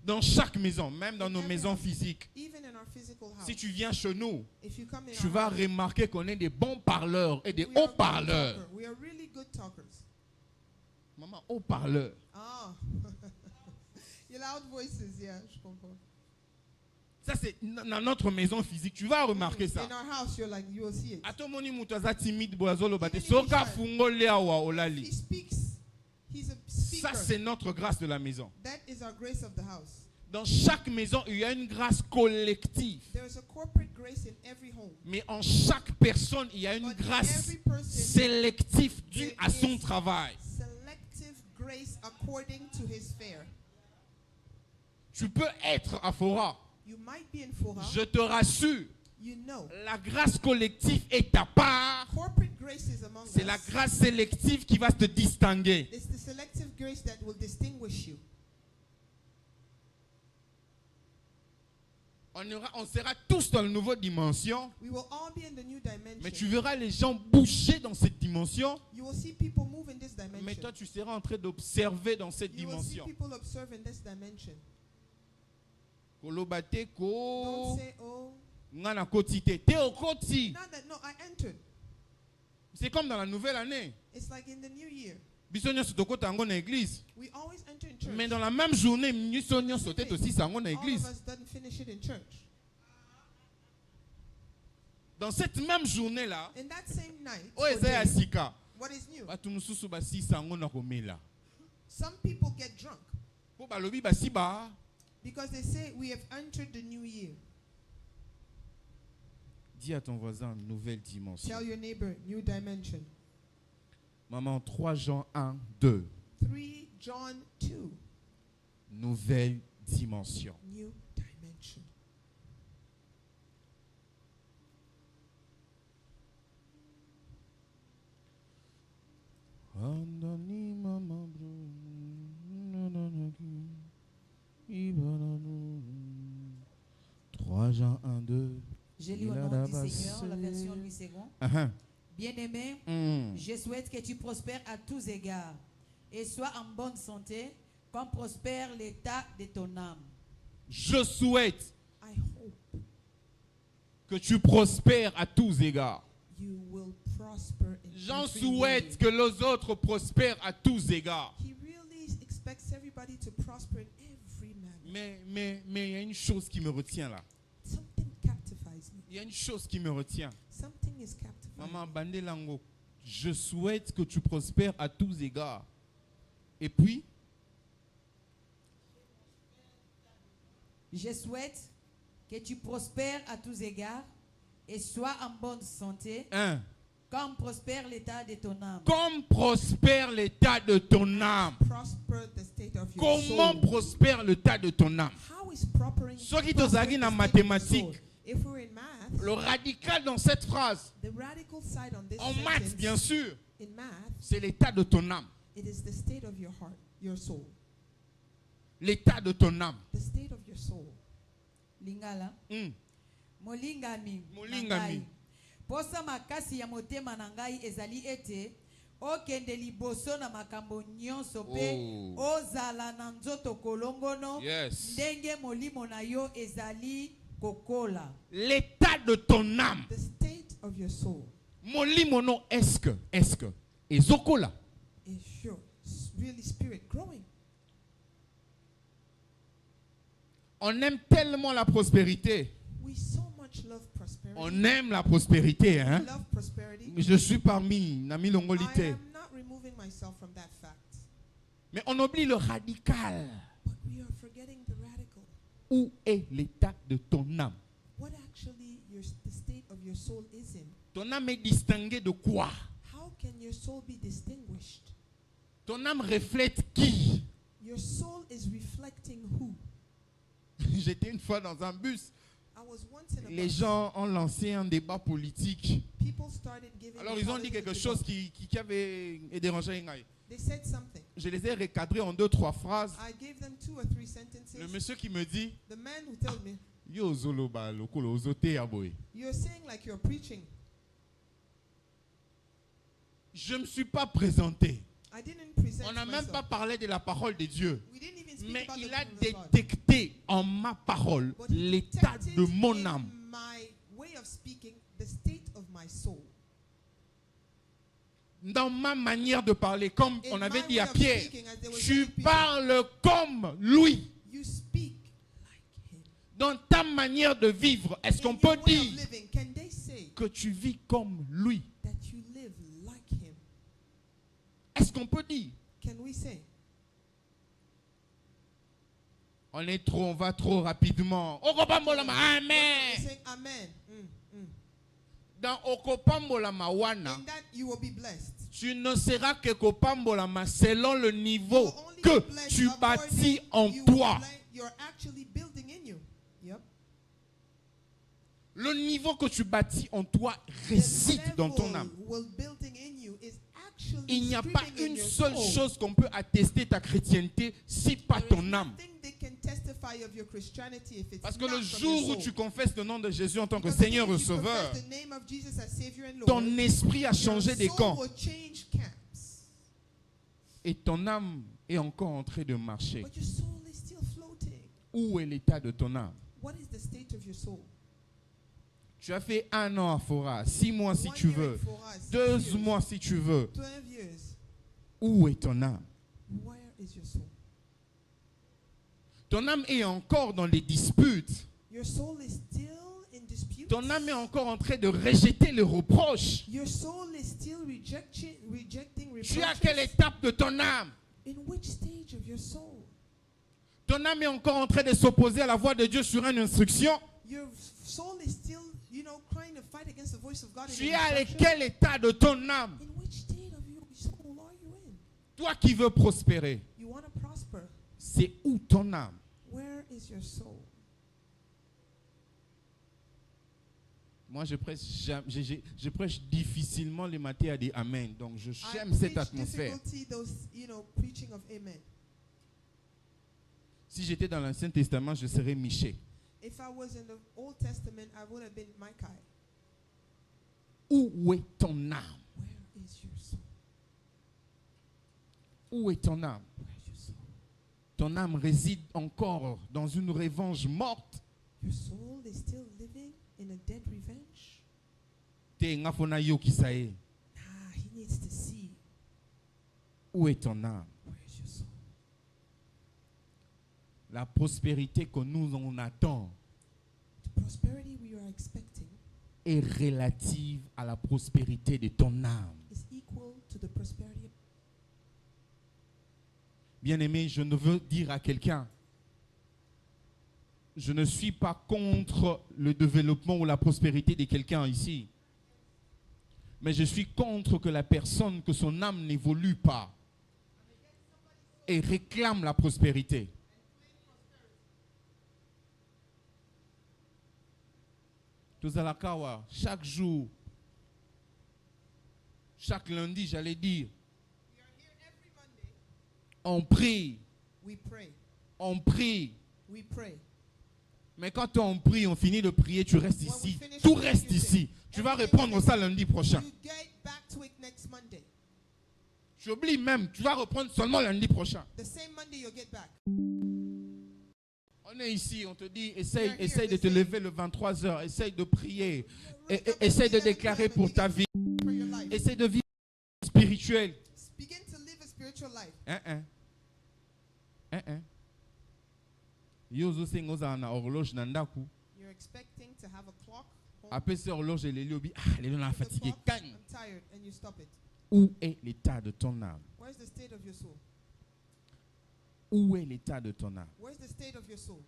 Dans chaque maison, même dans In nos every maisons house, physiques. Even in our physical house, Si tu viens chez nous, if you come in tu our vas house, remarquer qu'on est des bons parleurs et des we are good haut-parleurs. talkers. We are really good talkers. Maman, haut-parleurs. Ah. Your loud voices, yeah, je comprends. Ça, c'est dans notre maison physique. Tu vas remarquer ça. In our house, you're like, you will see it. Atomoni mutaza timide boazolo bate. Even if Soka he's shy. fungole awa He olali. speaks. He's a Ça, speaker. c'est notre grâce de la maison. That is our grace of the house. Dans chaque maison, il y a une grâce collective. There is a corporate grace in every home. Mais en chaque personne, il y a une But in grâce every person, sélective due there à son is travail. selective grace according to his fare. Tu peux être à Fora. You might be in Fora. Je te rassure, You know. la grâce collective est ta part. Corporate grace is among C'est us. la grâce sélective qui va te distinguer. It's the selective grace that will distinguish you. On sera tous dans la nouvelle dimension, We will all be in the new dimension. mais tu verras les gens bouger dans cette dimension, You will see people move in this dimension. mais toi tu seras en train d'observer dans cette You will see dimension. people observe in this dimension. Kolobate Don't ko say, oh, ngana koti te te okoti. not that, no, I entered. C'est comme dans la nouvelle année. It's like in the new year. Biso nyonso tokota yango na église. We always enter in church. Mais dans la même journée, biso nyonso te aussi sango na All of église. us doesn't finish it in church. Dans cette même journée là, In that same night, o or eza ya day, sika. what is new? Batu mususu basi sango na komela. Some people get drunk Po balobi basi ba because they say we have entered the new year. dis à ton voisin nouvelle dimension. Tell your neighbor, new dimension. Maman 3 Jean 1 2 3 John 2, nouvelle dimension. new dimension. action. Jean 1, 2. Je lis au nom du Seigneur, la version Louis II. Bien-aimé, je souhaite que tu prospères à tous égards et sois en bonne santé, comme prospère l'état de ton âme. Je souhaite I hope que tu prospères à tous égards. you will prosper in J'en every souhaite way. que les autres prospèrent à tous égards. He really expects everybody to prosper in every manner. Mais il y a une chose qui me retient là. Something captivates me. Il y a une chose qui me retient. Something is captivating. Maman Bandelango, je souhaite que tu prospères à tous égards. Et puis, Je souhaite que tu prospères à tous égards et sois en bonne santé, comme prospère l'état de ton âme. comme prospère l'état de ton âme. Prosper the state of your Comment soul. prospère l'état de ton âme? How is prospering Ceux qui prospering te zaguent the en state of your mathématiques. soul? If we're in math, Le radical dans cette phrase, the radical side on this en maths sentence, bien sûr, in math, c'est l'état de ton âme. it is the state of your heart, your soul. L'état de ton âme. The state of your soul. Lingala, molingami, Molingami. nangai. Posa makasi ya motema na ngai ezali ete okende liboso na makambo nyonso pe ozala na nzoto kolongono Yes. ndenge molimo na yo ezali kokola. L'état de ton âme. The state of your soul Molimono est-ce que ezokola. is your really spirit growing. On aime tellement la prospérité. We so much love prosperity. On aime la prospérité, We hein. love prosperity. Je suis parmi Nami I Longolité. am not removing myself from that fact. Mais on oublie le radical. But we are forgetting the radical. Où est l'état de ton âme? What actually the state of your soul is in. Ton âme est distinguée de quoi? How can your soul be distinguished? Ton âme reflète qui? Your soul is reflecting who? J'étais une fois dans un bus. I was once in a Les bus. gens ont lancé un débat politique. People started giving Alors ils ont dit quelque chose qui avait dérangé Ngaï. They said something. Je les ai recadrés en 2-3 phrases. I gave them 2 or 3 sentences. Le monsieur qui me dit, The man who told me, Yo zolo ba lokolo ozote ya boy. you're saying like you're preaching. Je ne me suis pas présenté. I didn't present On n'a même myself. pas parlé de la parole de Dieu. We didn't even speak Mais about il the a kingdom of God. détecté en ma parole But he l'état detected de mon in âme. my way of speaking the state of my soul. Dans ma manière de parler, comme In on avait my dit way à of Pierre, speaking, as they were tu telling Peter, parles comme lui. you speak like him. Dans ta manière de vivre, est-ce In qu'on your peut way of dire living, can they say que tu vis comme lui? that you live like him? Est-ce qu'on peut dire? Can we say? On va trop rapidement. Okopambolama, We're amen. saying amen. Dans Okopambolama wana, In that you will be blessed. tu ne seras que Kopambolama selon le You niveau will only que be blessed tu according bâtis en you toi. you're actually building in you. Yep. Le niveau que tu bâtis en toi The réside dans ton level âme. will building in you is actually Il n'y a pas spreading in une your seule soul. chose qu'on peut attester ta chrétienté si pas There is ton âme. nothing they can testify of your Christianity if it's Parce que not le from jour your où soul. tu confesses le nom de Jésus en tant que Because the Seigneur day et you Sauveur, confess the name of Jesus as Savior and Lord, ton esprit a changé your des soul camps will change camps. et ton âme est encore en train de marcher. But your soul is still floating. Où est l'état de ton âme? What is the state of your soul? Tu as fait 1 an à Fora, 6 mois si 1 tu year veux, in Fora, 6 2 years, mois si tu veux. 12 years. Où est ton âme? Where is your soul? Ton âme est encore dans les disputes. Your soul is still in dispute. Ton âme est encore en train de rejeter les reproches. Your soul is still rejecting Tu es à reproaches. quelle étape de ton âme? In which stage of your soul? Ton âme est encore en train de s'opposer à la voix de Dieu sur une instruction. Your soul is still, trying to fight against the voice of God. in Tu es à instruction. quel état de ton âme? In which state of your soul are you in? Toi qui veux prospérer, You want to prosper. c'est où ton âme? Where is your soul? Moi, je prêche difficilement les matins à des amen. Donc, I j'aime cette preach atmosphère. difficulty, those, preaching of amen. Si j'étais dans l'Ancien Testament, je serais Michée. If I was in the Old Testament, I would have been Micah. Où est ton âme? Where is your soul? Où est ton âme? Where is your soul? Ton âme réside encore dans une revanche morte. Your soul is still living in a dead revenge. Te ngafona yo kisaye. He needs to see. Où est ton âme? Where is your soul? La prospérité que nous en attend The prosperity we are expecting est relative à la prospérité de ton âme. is equal to the prosperity. Bien-aimé, je ne veux dire à quelqu'un, je ne suis pas contre le développement ou la prospérité de quelqu'un ici. Mais je suis contre que la personne, que son âme n'évolue pas et réclame la prospérité. Tozalakawa, chaque jour, chaque lundi, j'allais dire, We are here every Monday. on prie, We pray. on prie. We pray. Mais quand on prie, on finit de prier, tu restes When we ici. finish Tout praying, reste you ici. say, Tu vas everything reprendre is- ça lundi prochain. You get back to it next Monday. J'oublie même, tu vas reprendre seulement lundi prochain. The same Monday you'll get back. On est ici, on te dit, essaye, We are here, essaye de they te say- lever le 23h, essaye de prier, Wake up essaye at de 11 déclarer a.m. pour and ta begin vie, for your life. essaye de vivre spirituel. Begin to live a spiritual life. Yozo sengoza na horloge na ndaku. You're expecting to have a clock. home, Après cette horloge, elle est liobi. Ah, elle est the fatiguée. clock, Gagne. I'm tired, and you stop it. Où est l'état de ton âme? Where's the state of your soul? Où est l'état de ton âme? Where's the state of your soul?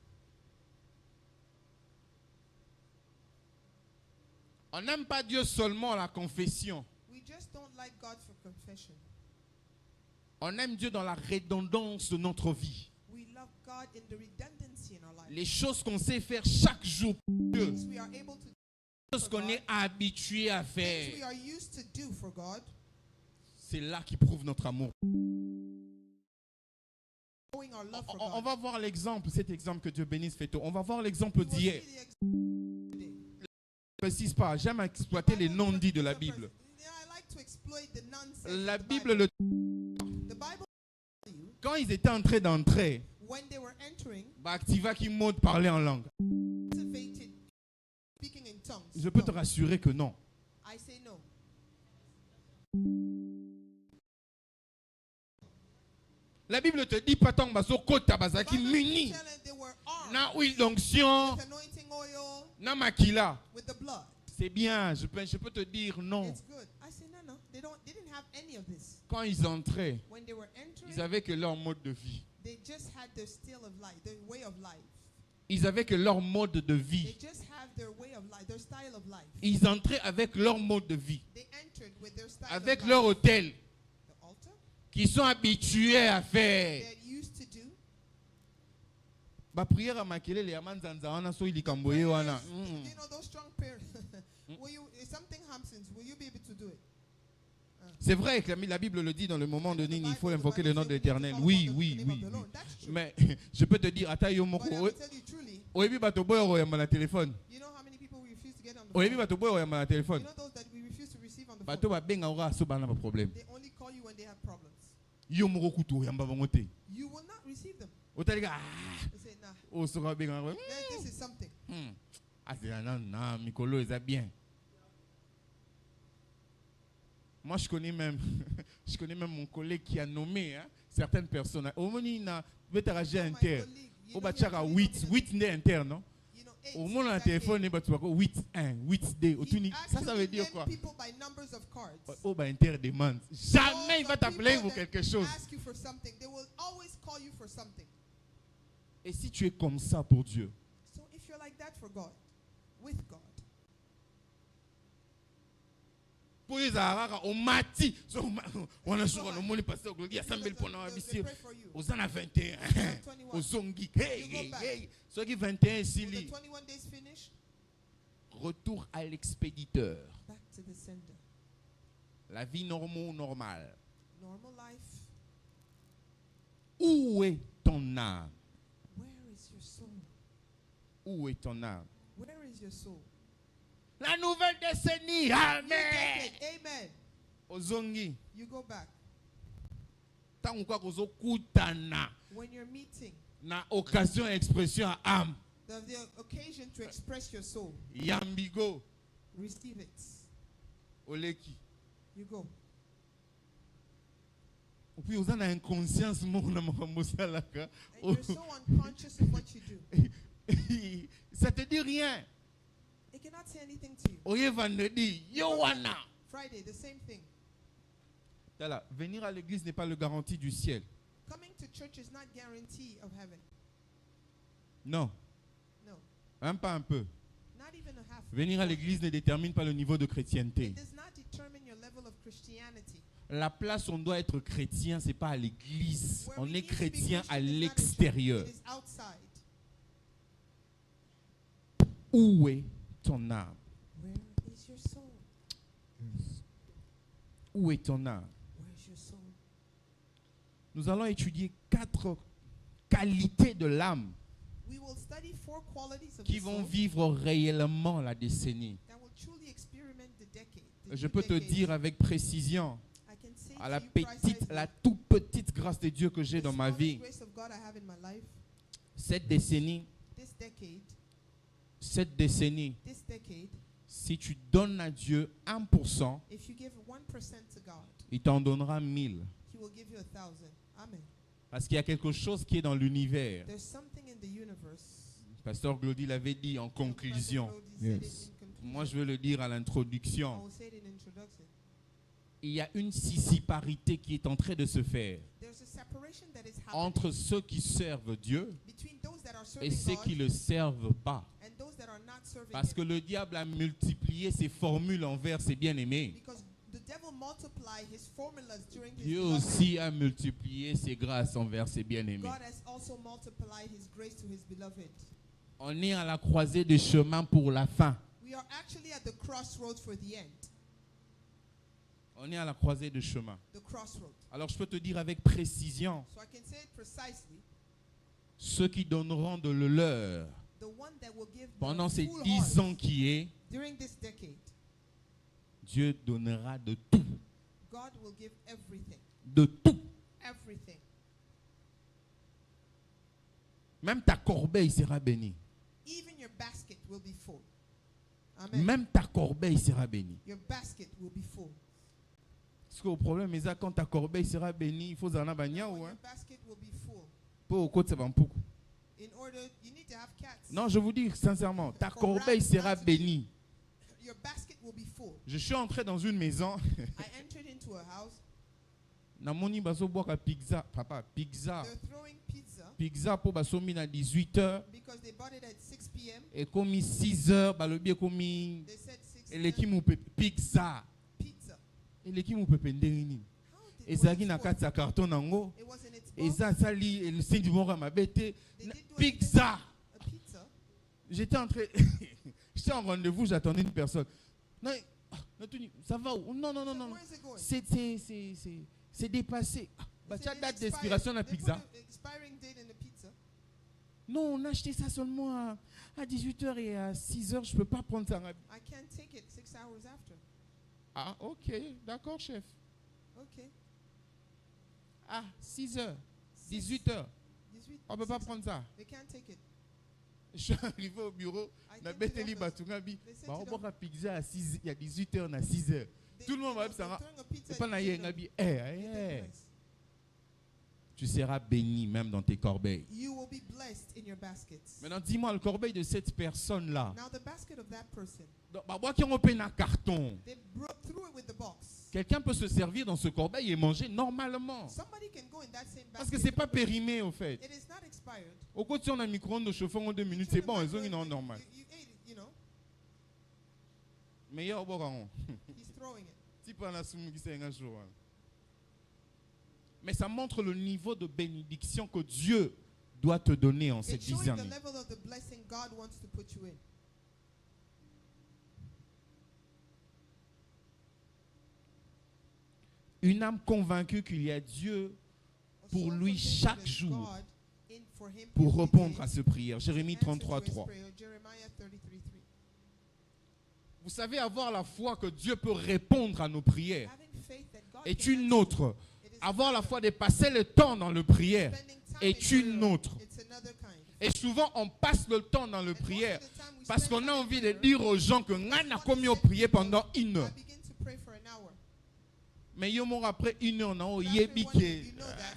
On n'aime pas Dieu seulement à la confession. We just don't like God for confession. On aime Dieu dans la redondance de notre vie. We love God in the redundancy in our life. Les choses qu'on sait faire chaque jour pour Dieu. Things we are able to Les choses qu'on est habitué à things we faire. are used to do for God. C'est là qui prouve notre amour. Showing our love for On God. va voir l'exemple, cet exemple que Dieu bénisse Feto. On va voir l'exemple We will d'hier. see the ex- today. Je ne précise pas, j'aime exploiter les non-dits de la Bible. Yeah, I like to exploit the nonsense La of the Bible, Bible. The Bible tells you quand ils étaient entrés d'entrer, when they were entering, Activa qui mode parlait en langue. activated speaking in tongues. Je peux No. te rassurer que non. I say no. La Bible te dit pas tant baso kota The bazaki Bible muni tell them they were armed na huile d'onction with anointing oil, na makila. with the blood. C'est bien, je peux te dire non. It's good. I say no, no. They didn't have any of this. Quand ils entraient, When they were entering, ils avaient que leur mode de vie. they just had their style of life, their way of life. Ils avaient que leur mode de They vie. just have their way of life, their style of life. Ils entraient avec leur mode de vie, They entered with their style avec of leur life. hôtel The altar qu'ils sont habitués à faire. they're used to do. Ba prière à makelele ya manzanza wana so ilikamboye wana. You know those strong prayers. If something happens, will you be able to do it? C'est vrai que la Bible le dit dans le moment donné, il faut The invoquer Bible le nom says de we need to l'Éternel. call Oui, upon oui, the name of oui. the oui. Lord. That's true. Mais je peux te dire, Atayo But I Moko, will tell you truly, oyebi bato boyo oyamba na téléphone. you know how many people we refuse to get on the Oyebi phone? bato boyo oyamba na You téléphone. know those that we refuse to receive on the Bato phone? ba benga ora so bana ba problème. They only call you when they have problems. Yo moko kutu oyamba bango te. You will not receive them. Otalika They say, nah, o sera benga. this is something. Ah c'est non, Mikolo est bien. Moi, je connais même mon collègue qui a nommé certaines personnes. Au moins, il a interagi My inter. colleague, you Au know, he bachara actually 8 nominated- 8 né inter, non? you know, eight, Au moins, un that téléphone, eight. il va 8 1, 8 D. He Ça veut actually dire named quoi? people by numbers of cards. Oh, bah, inter demande. Jamais il va Those are t'appeler people pour that quelque chose. Ask you for something. They will always call you for something. Et si tu es comme ça pour Dieu, So if you're like that for God, with God, pour les Arara, on m'a dit, on a souvent le monde passé au il y a 100 000 pour nous they ici. pray for you. Aux années 21, Psalm 21. aux zongi, hey, You go hey, back. hey. Ceux qui 21 When ici, the 21 days finish, Retour à l'expéditeur. Back to the sender. La vie normale. Normal life. Où est ton âme? Where is your soul? Où est ton âme? Where is your soul? La nouvelle décennie. New Amen. decade. Amen. Ozongi. You go back. Tangu kwa kuzokutana When you're meeting, na occasion expression à âme. the occasion to express your soul, Yambigo. receive it. Oleki. You go. Puis vous avez une conscience mon And you're so unconscious of what you do. Ça te dit rien. It cannot say anything to you. Oye vendredi, yo wana. Friday, the same thing. Voilà, venir à l'église n'est pas le garantie du ciel. Coming to church is not guarantee of heaven. Non, No, même pas un peu. not even a half. Venir à l'église ne détermine pas le niveau de It chrétienté. does not determine your level of Christianity. La place où on doit être chrétien, c'est pas à l'église. Where On we est need to be chrétien Christian à is not in church, l'extérieur. it is outside. Où est ton âme? Where is your soul? Où est ton âme? Where is your soul? Nous allons étudier 4 qualités de l'âme We will study 4 qualities of qui the vont soul vivre réellement la décennie. that will truly experiment the decade. Je peux te dire avec précision, I can say à la to you precisely, la toute petite grâce de Dieu que j'ai the dans ma smallest vie, grace of God I have in my life, cette décennie, this decade, si tu donnes à Dieu 1%, if you give 1% to God, il t'en donnera 1000. He will give you 1,000. Amen. Parce qu'il y a quelque chose qui est dans l'univers. There's something in the universe. Pasteur Glody l'avait dit en conclusion. Pastor Brody said it Yes. in conclusion. Moi, je veux le dire à I l'introduction. will say it in introduction. Il y a une sissiparité qui est en train de se faire There's a separation that is happening entre ceux qui servent Dieu between those that are et serving ceux qui God ne le servent pas. and those that are not serving Parce que Him. le diable a multiplié ses formules envers ses bien-aimés. Because the devil multiplied his formulas during his Dieu beloved. aussi a multiplié ses grâces envers ses bien-aimés. God has also multiplied his grace to his beloved. On est à la croisée des chemins pour la fin. We are actually at the crossroads for the end. On est à la croisée des chemins. The crossroad. Alors je peux te dire avec précision, So I can say it precisely. ceux qui donneront de le leur The one that will give pendant the ces full 10 ans heart qui est, during this decade, Dieu donnera de tout. God will give everything. De tout. Everything. Même ta corbeille sera bénie. Even your basket will be full. Amen. Même ta corbeille sera bénie. Your basket will be full. Parce que le problème est que quand ta corbeille sera bénie, il faut en avoir When ou your hein. basket will be full. Pour au côté, c'est pas beaucoup. In order, you need to have cats. Non, je vous dis sincèrement, ta corbeille sera bénie. Your basket will be full. Je suis entré dans une maison. I entered into a house. Namoni baso boka pizza, papa, pizza. They're throwing pizza Pizza pour baso mi na 18h because they bought it at 6 p.m. et comme 6h, balobi komi They said 6 et l'équipe mu pe pizza. pizza. Et l'équipe mu pepe ndeni. How did Et was zaki it na for? kati ya carton nango. It was in its Et box. ça sali et le signe du mort m'a bête. They did do it Pizza. a pizza. J'étais en train j'étais en rendez-vous, j'attendais une personne. Non, Anthony, ça va où? Non, non, non, So non. where is it going? C'est dépassé. Ah, bah, They tu as said date it's expired. d'expiration la They put pizza. an expiring date in the pizza. Non, on a acheté ça seulement à 18h et à 6h, je peux pas prendre ça. I can't take it 6 hours after. Ah, ok, d'accord, chef. Okay. Ah, 6h, 6, 18h, 18. on peut pas 6. prendre ça. They can't take it. Je suis arrivé au bureau, I na came to the beteli office. batungabi, They sent bah on it boit pizza à 6, il y a 18h, on a 6h. They- Tout le monde va they're ça. throwing a pizza C'est pas at na 18. ngabi, They take rice. tu seras béni même dans tes corbeilles. You will be blessed in your baskets. Maintenant, dis-moi le corbeille de cette personne-là. Now the basket of that person, Bah, moi qui on peine un carton. they broke through it with the box. Quelqu'un peut se servir dans ce corbeil et manger normalement. Somebody can go in that same Parce que basket. c'est pas périmé au fait. It is not expired. Au côté, on a un micro-ondes de chauffeur en 2 minutes, c'est bon, ils ont une normal. You ate it, you know. Meilleur au boron. He's throwing it. Si pas la soumise qui c'est un jour. Mais ça montre le niveau de bénédiction que Dieu doit te donner en cette It's showing dizaine. the level of the blessing God wants to put you in. Une âme convaincue qu'il y a Dieu A pour soul lui convinced chaque there's jour God for him pour every répondre day à cette prière. Jérémie to answer to 33, his 3. prayer. Jeremiah 33:3. Vous savez, avoir la foi que Dieu peut répondre à nos prières Having faith that God est can une answer, autre. it is Avoir la another. foi de passer le temps dans le prière Spending time est in une prayer, autre. it's another kind. Et souvent, on passe le temps dans le And most prière of the time we parce spend qu'on a time in envie de prayer. dire aux gens que on a commis au prier pendant une heure. I begin to pray for an hour. Mais après une heure, non, But il after est one day, you know that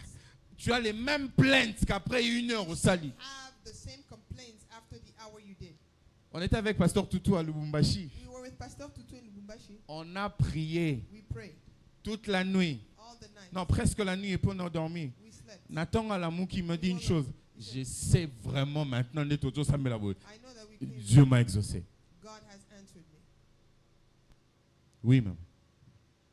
tu as les mêmes plaintes qu'après une heure au sali. have the same complaints after the hour you did. On était avec Pasteur Toutou à Lubumbashi. We were with Pastor Tutu in Lubumbashi. On a prié We prayed toute la nuit. all the night. Non, presque la nuit et puis on a dormi. We slept. Nathan Alamou qui me dit une chose. Je sais vraiment maintenant de Toto Samelabo. I know that we came. Dieu m'a exaucé. God has answered me. Oui, même.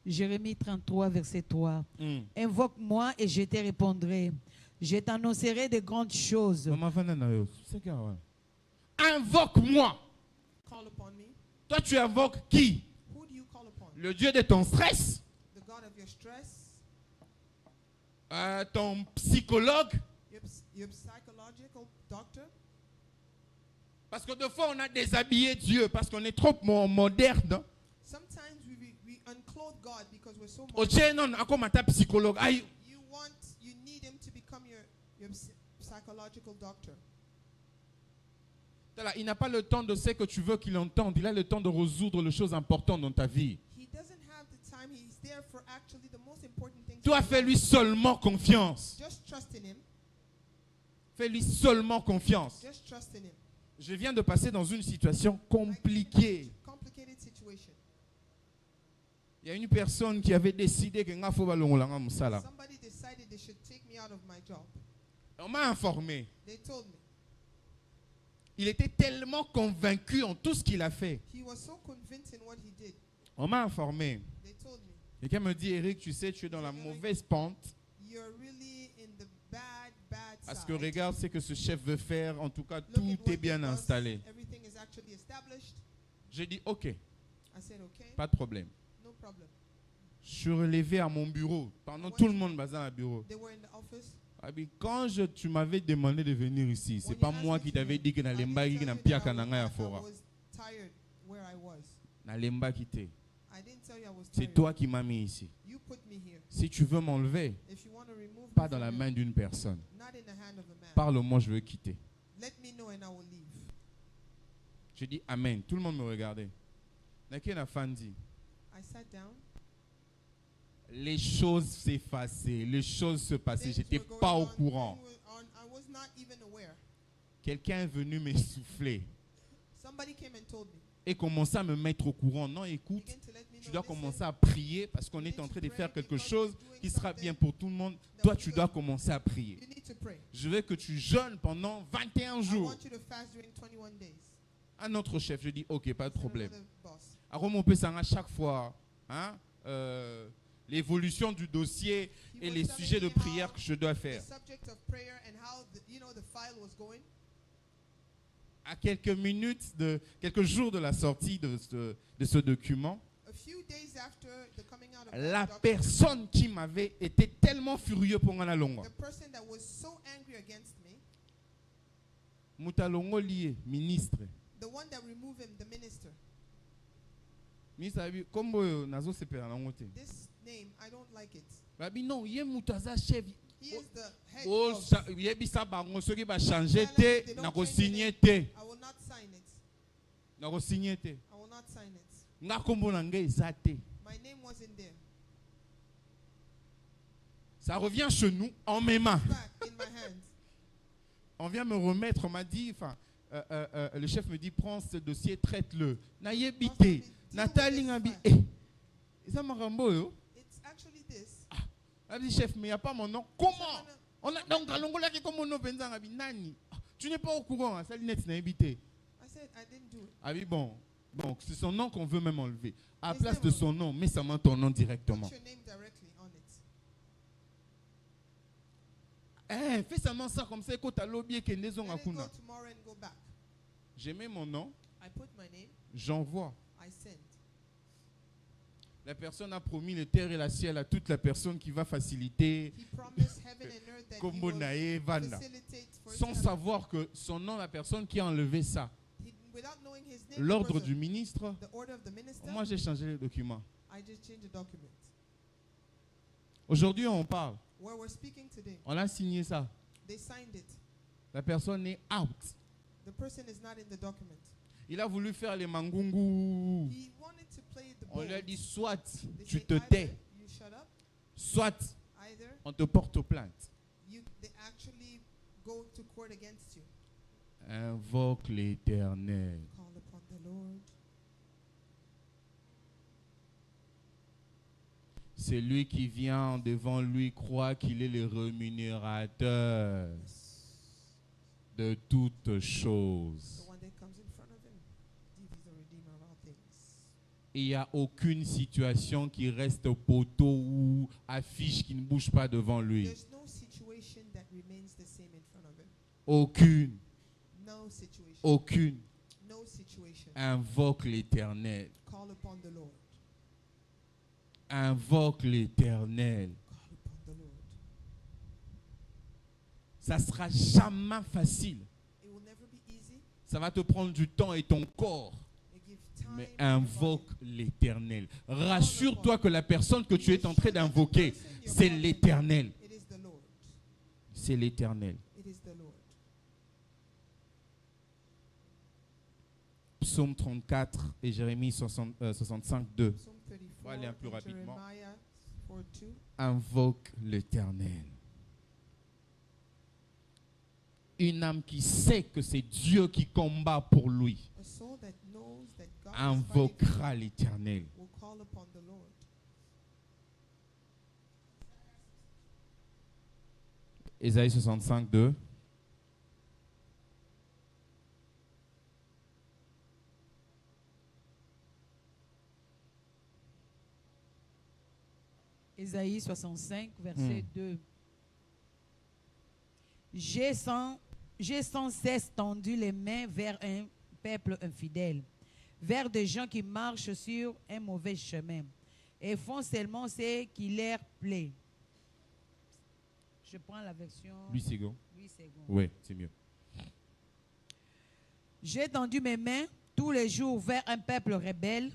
Jérémie 33, verset 3. Mm. Invoque-moi et je te répondrai. Je t'annoncerai de grandes choses. Maman Vanana, yo, c'est quoi, ouais. Invoque-moi. Call upon me. Toi, tu invoques qui? Who do you call upon? Le Dieu de ton stress? The God of your stress? Ton psychologue? Your psychological doctor? Parce que des fois, on a déshabillé Dieu parce qu'on est trop moderne. Sometimes we unclothe God because we're so Au modern. tien, non, à comme ta psychologue. Aïe, You need him to become your psychological doctor. il n'a pas le temps de ce que tu veux qu'il entende. Il a le temps de résoudre les choses importantes dans ta vie. He doesn't have the time. He's there for actually the most important things. Toi, in your fais-lui life. seulement confiance. Just trust in him. Fais-lui seulement confiance. Just trust in him. Je viens de passer dans une situation compliquée. Complicated situation. Il y a une personne qui avait décidé que nga faut balongolanga musala. Somebody decided they should take me out of my job. On m'a informé. They told me. Il était tellement convaincu en tout ce qu'il a fait. He was so convinced in what he did. On m'a informé. They told me, Quelqu'un me dit, Eric, tu sais, tu es dans la mauvaise pente. you're really in the bad Parce side. que regarde ce que ce chef veut faire. En tout cas, Look at tout what est he bien does. installé. Everything is actually established. J'ai dit, ok, I said, okay, pas de problème. no problem. Je suis relevé à mon bureau. Pendant tout le monde basant à bureau. They were in the office. Quand tu m'avais demandé de venir ici, c'est When pas you moi asked qui me to t'avais leave, dit que I na didn't lemba tell ki you na that pia I kananga ya was fora. tired where I was. Na lemba quitté. I didn't tell you I was C'est tired. toi qui m'as mis ici. You put me here. Si tu veux m'enlever, If you want to remove pas me dans la from main here, d'une personne. not in the hand of a man. Parle-moi, je veux quitter. Let me know and I will leave. Je dis Amen. Tout le monde me regardait. Naki na fandi. I sat down. Les choses s'effaçaient, les choses se passaient. Things J'étais were going pas au on, courant. things were on. I was not even aware. Quelqu'un est venu m'essouffler Somebody came and told me. et commençait à me mettre au courant. Non, écoute, Begin to let me tu know. dois Listen, commencer à prier parce qu'on est en train de faire quelque chose qui sera bien pour tout le monde. Toi, tu dois commencer à prier. you need to pray. Je veux que tu jeûnes pendant 21 I jours. want you to fast during 21 days. Un autre chef, je dis ok, pas de Said problème. another boss. À Rome, on peut s'en à chaque fois. Hein, l'évolution du dossier He et was les telling sujets de me prière how que je dois the faire. subject of prayer and how the file was going. À quelques jours de la sortie de ce document, A few days after the coming out of la that document, personne qui m'avait été tellement furieux pour la longue. the person that was so angry against me, Moutalongo lié, ministre. the one that removed him, the minister. Ministre a dit, comme nazo sepera na ngote. This name, I don't like it. Babi non, yé moutaza chef. He is the head Oh, boss. yebisa bango soki ba changer te, na ko signer te, I will not sign it. na ko signer te. I will not sign it. Nga kombo na ngai eza te. My name wasn't there. Ça revient chez nous en mes mains. Back in my hands. On vient me remettre, on m'a dit, enfin, le chef me dit, prends ce dossier, traite-le. Na yebite, Nathalie Ngabi, ça m'a yo. It's actually this. Elle dit, chef, mais il n'y a pas mon nom. Comment? On a donc Kalongola qui comme mon nom Benza Ngabi, Nani. Tu n'es pas au courant, ça l'inet n'a habité. I said I didn't do it. Ah oui, bon, c'est son nom qu'on veut même enlever. À la His place name de was- son nom, mets seulement ton nom directement. Put your name directly on it. Fais seulement ça comme ça, écoute, à l'objet qui est Let it go Ngakuna. tomorrow and go back. J'ai mis mon nom, I put my name. j'envoie. I sent. La personne a promis le terre et la ciel à toute la personne qui va faciliter He promised heaven and earth that he Kombo will Nae Vanda. facilitate for Sans savoir que son nom, la personne qui a enlevé ça, without knowing his name, the l'ordre person- du ministre, the order of the minister, moi j'ai changé les documents. I just changed the document. Aujourd'hui on parle, Where we're speaking today, on a signé ça. they signed it. La personne est out. The person is not in the document. Il a voulu faire les mangungu. He wanted to play the On lui a bold. dit soit They tu said te either tais, you shut up, soit either on te porte plainte. they actually go to court against you. Invoque l'Éternel. Call upon the Lord. Celui qui vient devant lui croit qu'il est le rémunérateur de toutes choses. The one that comes in front of him. He is the redeemer of all things. Il n'y a aucune situation qui reste au poteau ou affiche qui ne bouge pas devant lui. There's no situation that remains the same in front of him. Aucune. No situation. Aucune. No situation. Invoque l'Éternel. Call upon the Lord. Invoque l'Éternel. Call upon the Lord. Ça sera jamais facile. It will never be easy. Ça va te prendre du temps et ton corps. It gives time. Mais and invoque l'Éternel. Rassure-toi que la personne que tu es en train d'invoquer, c'est l'Éternel. It is the Lord. C'est l'Éternel. It is the Lord. Psaume 34 et Jérémie 65, 2. Psalm 34 On va aller un peu and rapidement. Jeremiah 4:2. Invoque l'Éternel. Une âme qui sait que c'est Dieu qui combat pour lui A soul that knows that God is fighting invoquera l'Éternel. will call upon the Lord. Ésaïe 65, 2. Ésaïe 65, verset 2. J'ai sans cesse tendu les mains vers un peuple infidèle, vers des gens qui marchent sur un mauvais chemin et font seulement ce qui leur plaît. Je prends la version 8 secondes. 8 secondes. Oui, c'est mieux. J'ai tendu mes mains tous les jours vers un peuple rebelle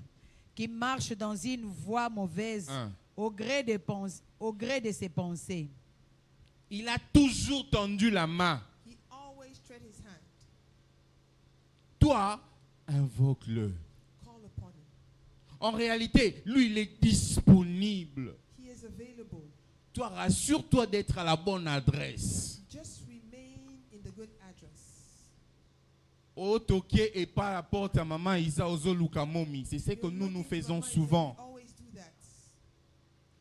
qui marche dans une voie mauvaise au gré de ses pensées. Il a toujours tendu la main. He always tread his hand. Toi, invoque-le. Call upon him. En réalité, lui, il est disponible. He is available. Toi, rassure-toi d'être à la bonne adresse. Just remain in the good address. Au toqué et pas à la porte à maman Isa Ozoluka Momi. C'est ce que You're nous looking faisons for light, souvent. we always do that.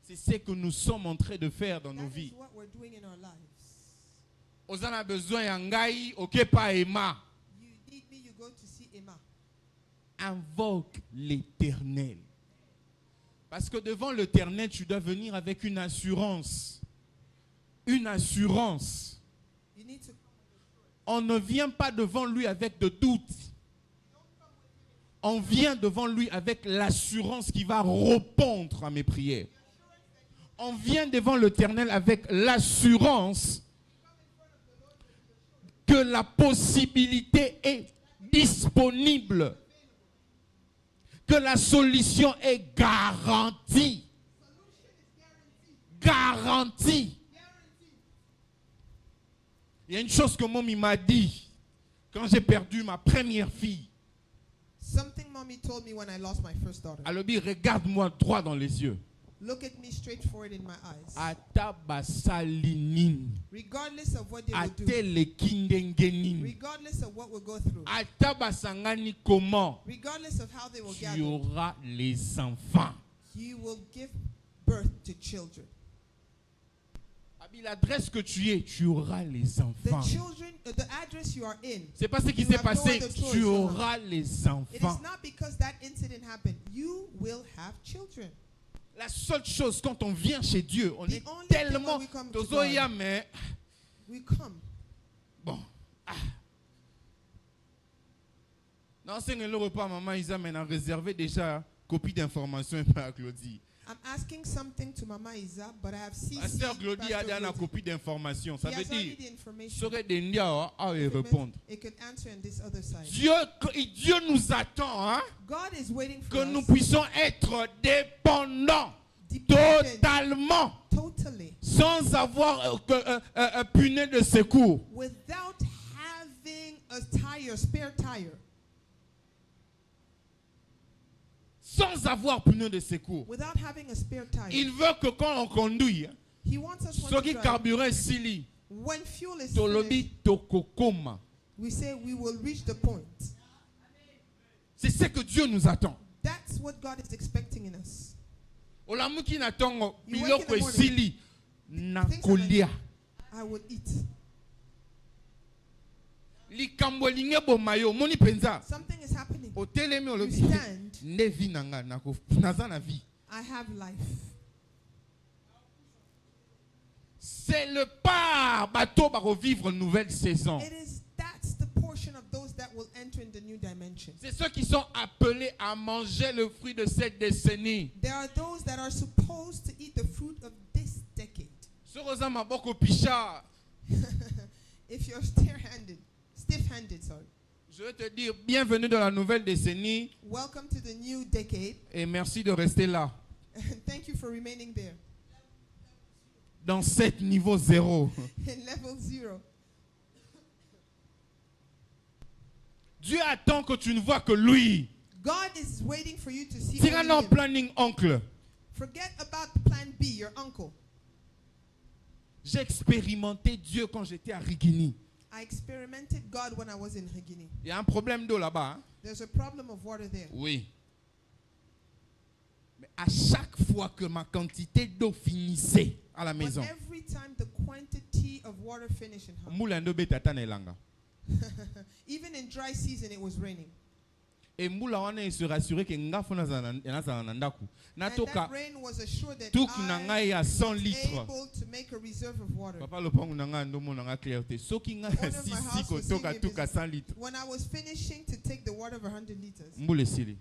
C'est ce que nous sommes en train de faire dans nos That vies. is what we're doing in our lives. Ozan a besoin yangai, ok pas Emma. You need me, you go to see Emma. Invoque l'Éternel. Parce que devant l'Éternel, tu dois venir avec une assurance. Une assurance. You need to On ne vient pas devant lui avec de doutes. On vient devant lui avec l'assurance qui va répondre à mes prières. On vient devant l'Éternel avec l'assurance que la possibilité est disponible. Que la solution est garantie. Garantie. Il y a une chose que Mommy m'a dit quand j'ai perdu ma première fille. Something mommy told me when I lost my first daughter. Elle a dit, regarde-moi droit dans les yeux. Look at me straight forward in my eyes. Atabasalinin. Regardless of what they will do. Atelekindengenin. Regardless of what we'll go through. Atabasangani comment? Regardless of how they will Tu gather. auras les enfants. You will give birth to children. Abi, l'adresse que tu es, tu auras les The enfants. children, the address you are in. C'est pas ce qui You s'est have no passé. other choice, Tu uh-huh. auras les It is enfants. not because that incident happened. You will have children. La seule chose, quand on vient chez Dieu, on The est only thing tellement... when we come to Tozoya, God. mais... We come. Bon. Non, c'est le repas, maman Isa, mais on a réservé déjà copie d'information par Claudie. I'm asking something to Mama Isa, but I have CC Pasteur Claudie a Pastor une Claudie. copie d'information. Ça He veut has already dire, the information. serait des liens à y répondre. It could answer on this other side. Dieu nous attend, hein, God is waiting for que nous us puissions être dépendants dependent totalement, totally sans avoir puné de secours. without having a tire, spare tire, Sans avoir pneu de secours. without having a spare tire. Il veut que quand on conduit, He wants us ce when qui to drive, carburant sili, when fuel is tolobi finished, tokokoma. we say we will reach the point. C'est ce que Dieu nous attend. That's what God is expecting in us. Olamuki natongo You wake biloko in the morning. esili na kolia. I will eat. Likambo linge bomayo moni penza. Something is happening. Otelemi You olobi stand. ne vi nanga naza na vie. I have life. C'est le pas bateau ba revivre une nouvelle saison. That's the portion of those that will enter in the new dimension. C'est ceux qui sont appelés à manger le fruit de cette décennie. There are those that are supposed to eat the fruit of this decade. Soroza maboko pisha. If you're stiff-handed, sorry. Je veux te dire bienvenue dans la nouvelle décennie Welcome to the new decade. et merci de rester là. Thank you for remaining there. Dans cet niveau 0. In level 0. Dieu attend que tu ne vois que lui. God is waiting for you to see Tira only non him. planning oncle. Forget about plan B, your uncle. J'ai expérimenté Dieu quand j'étais à Rigini. I experimented God when I was in Higini. Il y a un problème d'eau là-bas. Hein? There's a problem of water there. Oui. Mais à chaque fois que ma quantité d'eau finissait à la But maison, every time the quantity of water finished in her, moula ndo betata na elanga. even in dry season, it was raining. Et moula wana il se rassurait que ngafu na za ndaku. And Natoka that rain was assured that tuk na I ngai ya 100 was litres. able to make a reserve of water. Papa lopangu na ngai ndo mona nga clarté. Soki ngai Owner of my sisi house was kotoka saying tuka it is- 100 litres. When I was finishing to take the water of 100 liters, Mboule sili.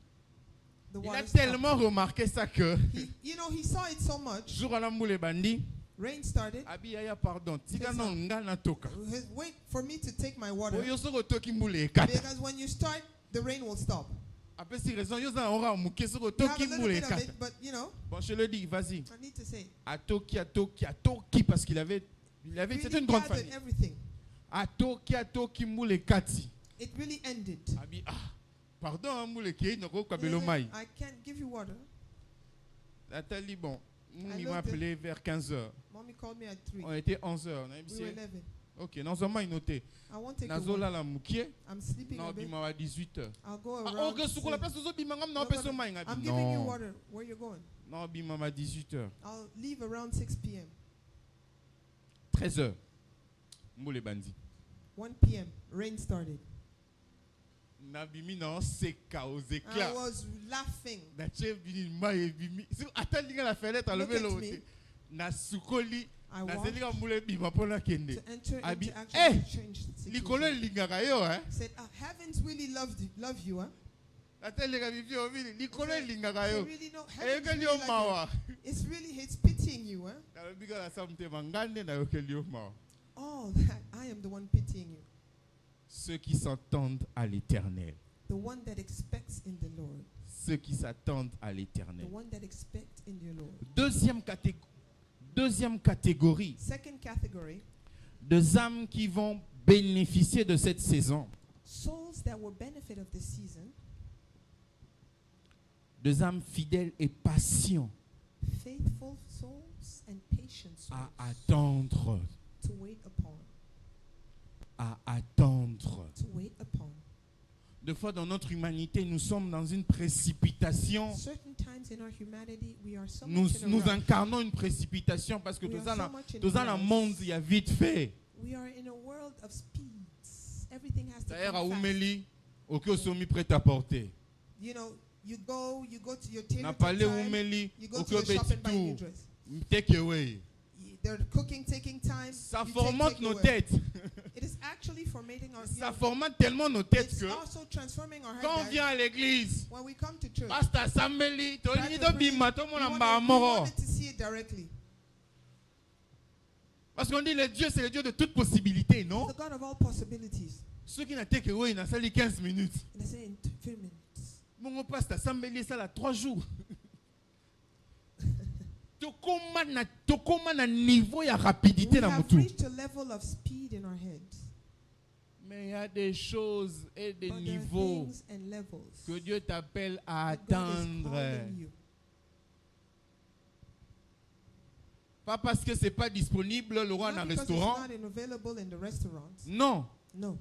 the Il a water stopped. tellement remarqué ça que He saw it so much. jour à la mboule bandi, Rain started. abi ya pardon, tika C'est non ça. nga na toka. Wait for me to take my water. Oyo soko toki mboule ekata. Because when you start, the rain will stop. Après si raison yo za ora muke soko You have toki a little mboule bit of ekata. it, but Bon, je le dis, vas-y. I need to say, À Toki parce qu'il avait really c'était une grande gathered famille. everything. À Toki mboule kati. It really ended. Abi pardon mboule ke noko He kabelo said, mai. I can't give you water. Nathalie bon, I il m'a looked appelé vers 15h. Mommy called me at 3. On était 11h, We were 11. OK, dans un mois il noté. I won't take a Nazola water. la mukie. I'm sleeping Non, a bit. bima wa 18h. I'll go Ah, around. OK, sous la place zo bima ngam na peso mai I'm ngabi. giving you Non. water. Where you going? Non, bima wa 18h. I'll leave around 6 p.m. 13h. Mboule bandi. 1 p.m. Rain started. Nabimi na seka aux I éclats. was laughing. Na chef bini mai bimi. Si attending la fenêtre Look lever at l'autre. me. Na sukoli I na walked zelika mboule bima pona kende. to enter Abi, into action eh, to change the Likolo situation. lingaka yo hein. Said, heavens really love you, huh? Ateleka bibi ovili likolo lingaka You yo. really know, E heavens yokeli really yo like you. mawa. It's pitying you, huh? Na lobika la samte mangande na yokeli yo mawa. Oh, that I am the one pitying you. Ceux qui s'attendent à l'éternel. The one that expects in the Lord. Ceux qui s'attendent à The l'éternel. one that expects in the Lord. Deuxième catégorie Second category, de âmes qui vont bénéficier de cette saison. souls that will benefit of the season, Des âmes fidèles et patients faithful souls and patient souls à attendre. to wait upon, À attendre. to wait upon. Des fois, dans notre humanité, nous sommes dans une précipitation. Certain times in our humanity, we are so Nous, much in a nous rush. incarnons une précipitation parce que We dans are so un much in dans a un rush. monde, il y a vite fait. We are in a world of speeds. Everything has to D'ailleurs, à come fast. Oumeli, aucun sommet prêt à porter. You know, you go to your tailor N'a to pas les time, Oumeli, you go aucun to the shop petit and buy a new tout. dress. Take away. they're cooking, taking time. Ça you formate take nos away. têtes. It is actually formatting our Ça formate tellement nos têtes It's que also transforming our quand on head. vient à l'église, When we come to church, pasteur Sambeli, try Tony to pray, Bima, tout le monde en we bas mort. wanted to see it directly. Parce qu'on dit le Dieu, c'est le Dieu de toute possibilité, non? The God of all possibilities. Ceux qui n'ont take away, ils ont sali 15 minutes. And I say in 2 minutes. Mon pasteur Sambeli, ça là 3 jours. Tokoma na niveau ya rapidité We dans mon have tout. reached a level of speed in our heads. Mais il y a des choses et des But there are niveaux things and levels que Dieu t'appelle à that God is atteindre. calling you. Pas parce que c'est pas disponible le roi dans Not un because restaurant. it's not available in the restaurants. Non, No.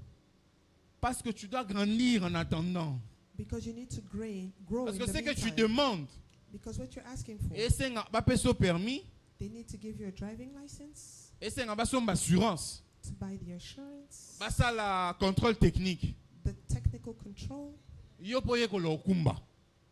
parce que tu dois grandir en attendant. Because you need to grow Parce in que the c'est que tu meantime. demandes. Because what you're asking for, Et c'est un papier permis. they need to give you a driving license, Et c'est un assurance. to buy the assurance, Ça la contrôle technique. the technical control. Yo poye ko lo kumba.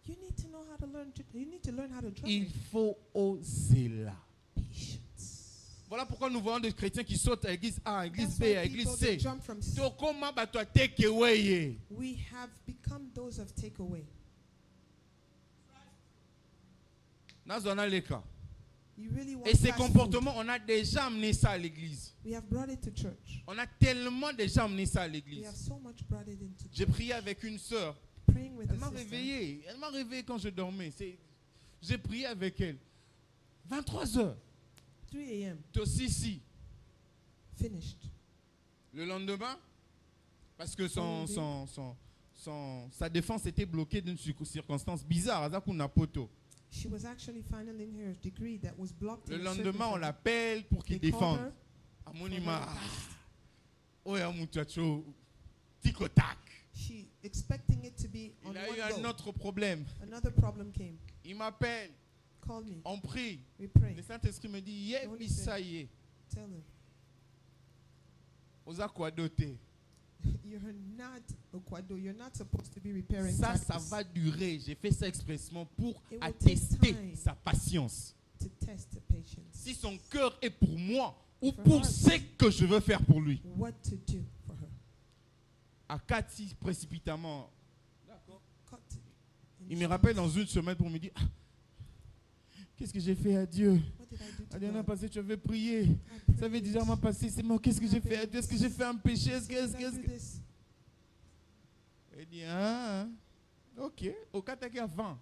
You need to know how to learn. You need to learn how to drive. Il faut oser là. Patience. Voilà pourquoi nous voyons des chrétiens qui sautent à l'église A, à l'église That's B, why à l'église people, they C. jump from. To comment bah toi take away. We have become those of takeaway. Nazona les cas. You really want Et ces fast comportements, on a déjà amené ça à l'église. food. We have brought it to church. On a tellement déjà amené ça à We have l'église. so much brought it into J'ai church. prié avec une sœur. Praying with Elle a m'a sister. réveillé. Elle m'a réveillé quand je dormais. J'ai prié avec elle. 23 heures. 3 a.m. Tosisi. Finished. Le lendemain, parce que sa défense était bloquée d'une circonstance bizarre. Azakuna poto. She was actually finding her degree that was blocked. Le in a lendemain, on circumstance. l'appelle pour qu'il They called défende. her Amonima. for her past. Oya muchacho. Tikotak. She expecting it to be on Il a one eu un go. autre problème. Another problem came. Il m'appelle. Called me. On prie. We pray. Le Saint-Esprit me dit, The Holy ça y est. Tell her Oza quoi doter. you're not a quado. You're not supposed to be repairing Ça tractors va durer. J'ai fait ça expressement pour It will attester take time. sa patience. to test the patience. Si son cœur est pour moi ou For pour her. ce que je veux faire pour lui. What to do for her. À Cathy, précipitamment, Cut. il me rappelle dans une semaine pour me dire, ah, qu'est-ce que j'ai fait à Dieu? What did I do La to dernière God? passée, tu avais prié. I Ça avait prayed. déjà mal passé. C'est moi, qu'est-ce que j'ai fait à Dieu? Est-ce que j'ai fait un péché? Did I do this? Il dit, ah, ok, au Kataki à 20.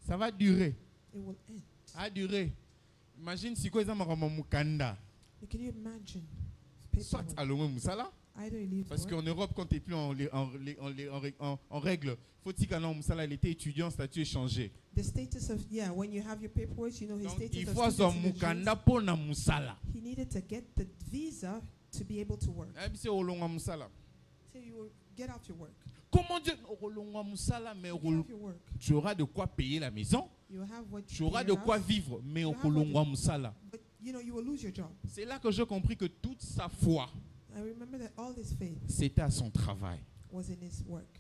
Ça va durer. It will end. Ça va durer. Imagine si quoi ils ont mukanda. But can you imagine? Soit Paperwork. à l'homme Moussala. Either he leaves Parce work, qu'en Europe, quand tu n'es plus en règle, faut-il qu'un homme Moussala, il était étudiant, statut échangé. the status of when you have your paperwork, you know his Donc, status il of faut student son citizenship. mukanda pour na Moussala. He needed to get the visa to be able to work. Et c'est au long Moussala. So you will get out your work. Comment Dieu au long Moussala, mais You get out your work. tu auras de quoi payer la maison, You have what tu you auras pay de your quoi house, vivre, mais au You have what long Moussala. but you know you will lose your job. C'est là que j'ai compris que toute sa foi, I remember that all his faith c'était à son travail. was in his work.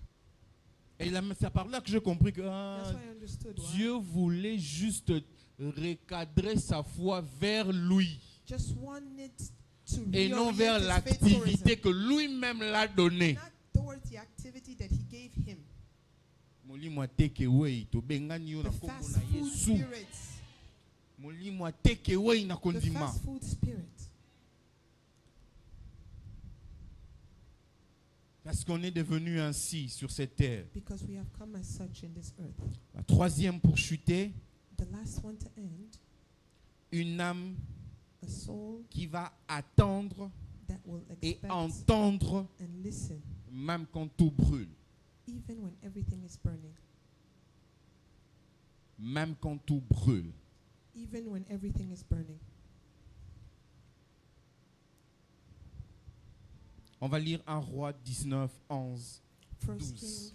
Et c'est par là que j'ai compris que That's why I understood why. Dieu voulait juste recadrer sa foi vers lui Just wanted to et non vers reorient his l'activité faith que lui-même l'a donnée. tourism, not towards the activity that he gave him. Molimo take away to bengani yo The na kombo fast na food Yesu. spirit. Molimo take away na The kondima. fast food spirit. Parce qu'on est devenu ainsi sur cette terre. Because we have come as such in this earth. La troisième pour chuter, The last one to end, une âme a soul qui va attendre that will et expect entendre and listen, même quand tout brûle. even when everything is burning. Même quand tout brûle. Even when everything is burning. On va lire 1 Roi 19, 11. First 12.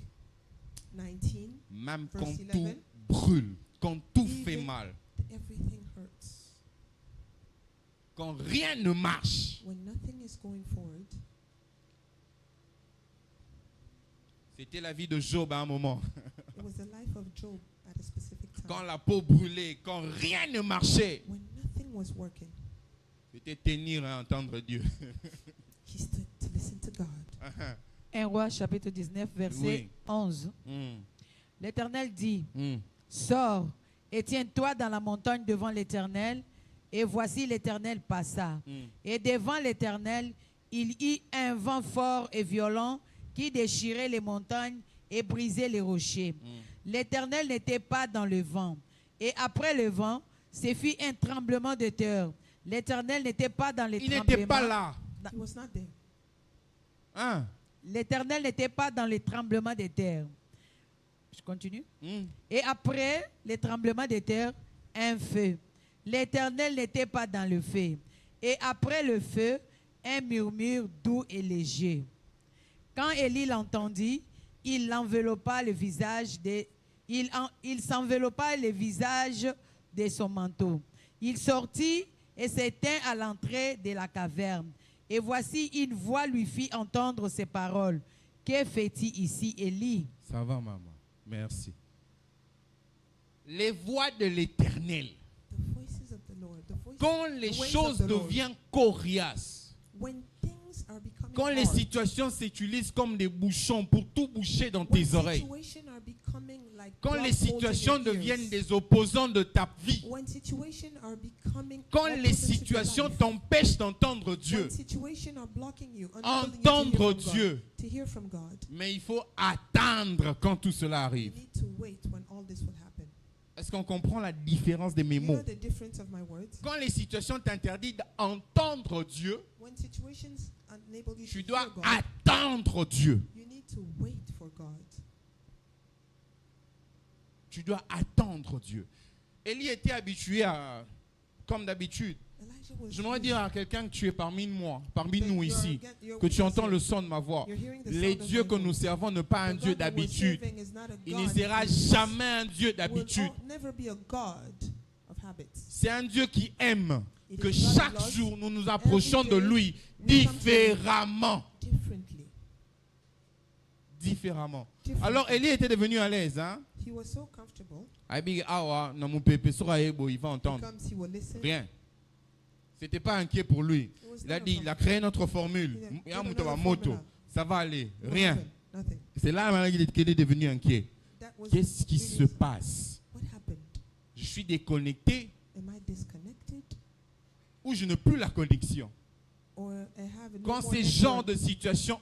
King 19, Même Verse quand 11. tout brûle, quand tout Even- fait mal, everything hurts. quand rien ne marche. When nothing is going forward, C'était la vie de Job à un moment. it was the life of Job at a specific time. Quand la peau brûlait, quand rien ne marchait. When nothing was working. C'était tenir et entendre Dieu. He stood to listen to God. 1 Roi chapitre 19 verset Oui. 11. Mm, L'Éternel dit, mm. sors et tiens-toi dans la montagne devant l'Éternel. Et voici l'Éternel passa. Mm. Et devant l'Éternel, il y eut un vent fort et violent qui déchirait les montagnes et brisait les rochers. L'Éternel n'était pas dans le vent. Et après le vent, ce fut un tremblement de terre. L'Éternel n'était pas dans les Il tremblements. n'était pas là. He was not there. Hein? L'Éternel n'était pas dans les tremblements de terre. Je continue. Mm. Et après les tremblements de terre, un feu. L'Éternel n'était pas dans le feu. Et après le feu, un murmure doux et léger. Quand Élie l'entendit, il enveloppa le visage il s'enveloppa le visage de son manteau. Il sortit et s'éteint à l'entrée de la caverne. Et voici une voix lui fit entendre ces paroles. Que fais-tu ici, Élie? Ça va, maman. Merci. Les voix de l'Éternel. The voices of the Lord. Quand les the ways choses of the Lord. deviennent coriaces, When things are becoming quand les hard, situations s'utilisent comme des bouchons pour tout boucher dans when tes oreilles, situations are becoming like quand block les holes in situations your deviennent ears, des opposants de ta vie, when situations are becoming quand les opposites to your situations life, t'empêchent d'entendre Dieu, when situations are blocking you, unable you to entendre hear from God, Dieu, to hear from God, mais il faut attendre quand tout cela you arrive. need to wait when all this will happen. Est-ce qu'on comprend la différence de mes You know mots? the difference of my words? Quand les situations t'interdisent d'entendre Dieu, When situations enable you tu to dois hear God, attendre Dieu. you need to wait for God. Tu dois attendre Dieu. Élie était habitué à, comme d'habitude, Elijah was j'aimerais used- dire à quelqu'un que tu es parmi moi, parmi that nous you're ici, you're que tu with us entends here. le son de ma voix. You're hearing the Les sound of dieux my que nous voice. servons ne pas un The Dieu God that we're d'habitude. serving is not a Il God ne sera that is- jamais un Dieu will d'habitude. never be a God of habits. C'est un Dieu qui aime It que is God chaque that loves jour nous nous approchons de day lui we come to him différemment. differently. Différemment. Differently. Alors Élie était devenu à l'aise. Hein? He was so comfortable Aïbi, awa, na mon pépé, sera ebo, il va entendre. because he will listen. Rien. C'était pas inquiet pour lui. It was Il a not dit, il a créé notre formule. Yeah, Il y a get moto another à moto. formula. Ça va aller. What Rien. happened? Nothing. C'est là maintenant qu'il est devenu inquiet. That was Qu'est-ce qui really- se passe? What happened? Je suis déconnecté Am I disconnected? ou je n'ai plus la connexion? Or I have no Quand more ces genres network? de situations,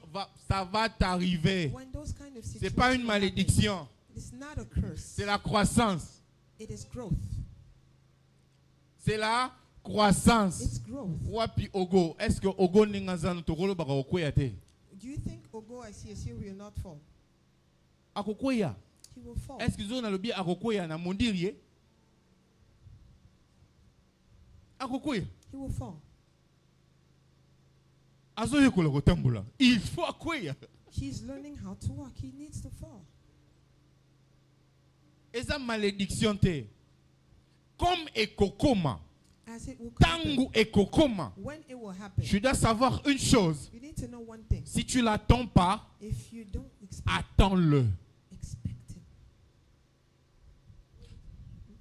ça va t'arriver. When those kind of C'est pas une situations happen, malédiction, it's not a curse. c'est la croissance. It is growth. C'est la croissance. It's growth. Wapi Ogo, est-ce que Ogo n'engazan tokolo baka okoya te? Do you think Ogo I see as you will not fall? Akokoya. He will fall. Est-ce que zona lobi akokoya na mondirie? Akokoya. He will fall. Azoye koloko tambola. Il faut akoya. He's learning how to walk. He needs to fall. Eza malédiction te. Comme ekokoma, As it will come. tangu ekokoma, When it will happen. tu dois savoir une chose. You need to know one thing. Si tu l'attends pas, If you don't expect attends-le. him.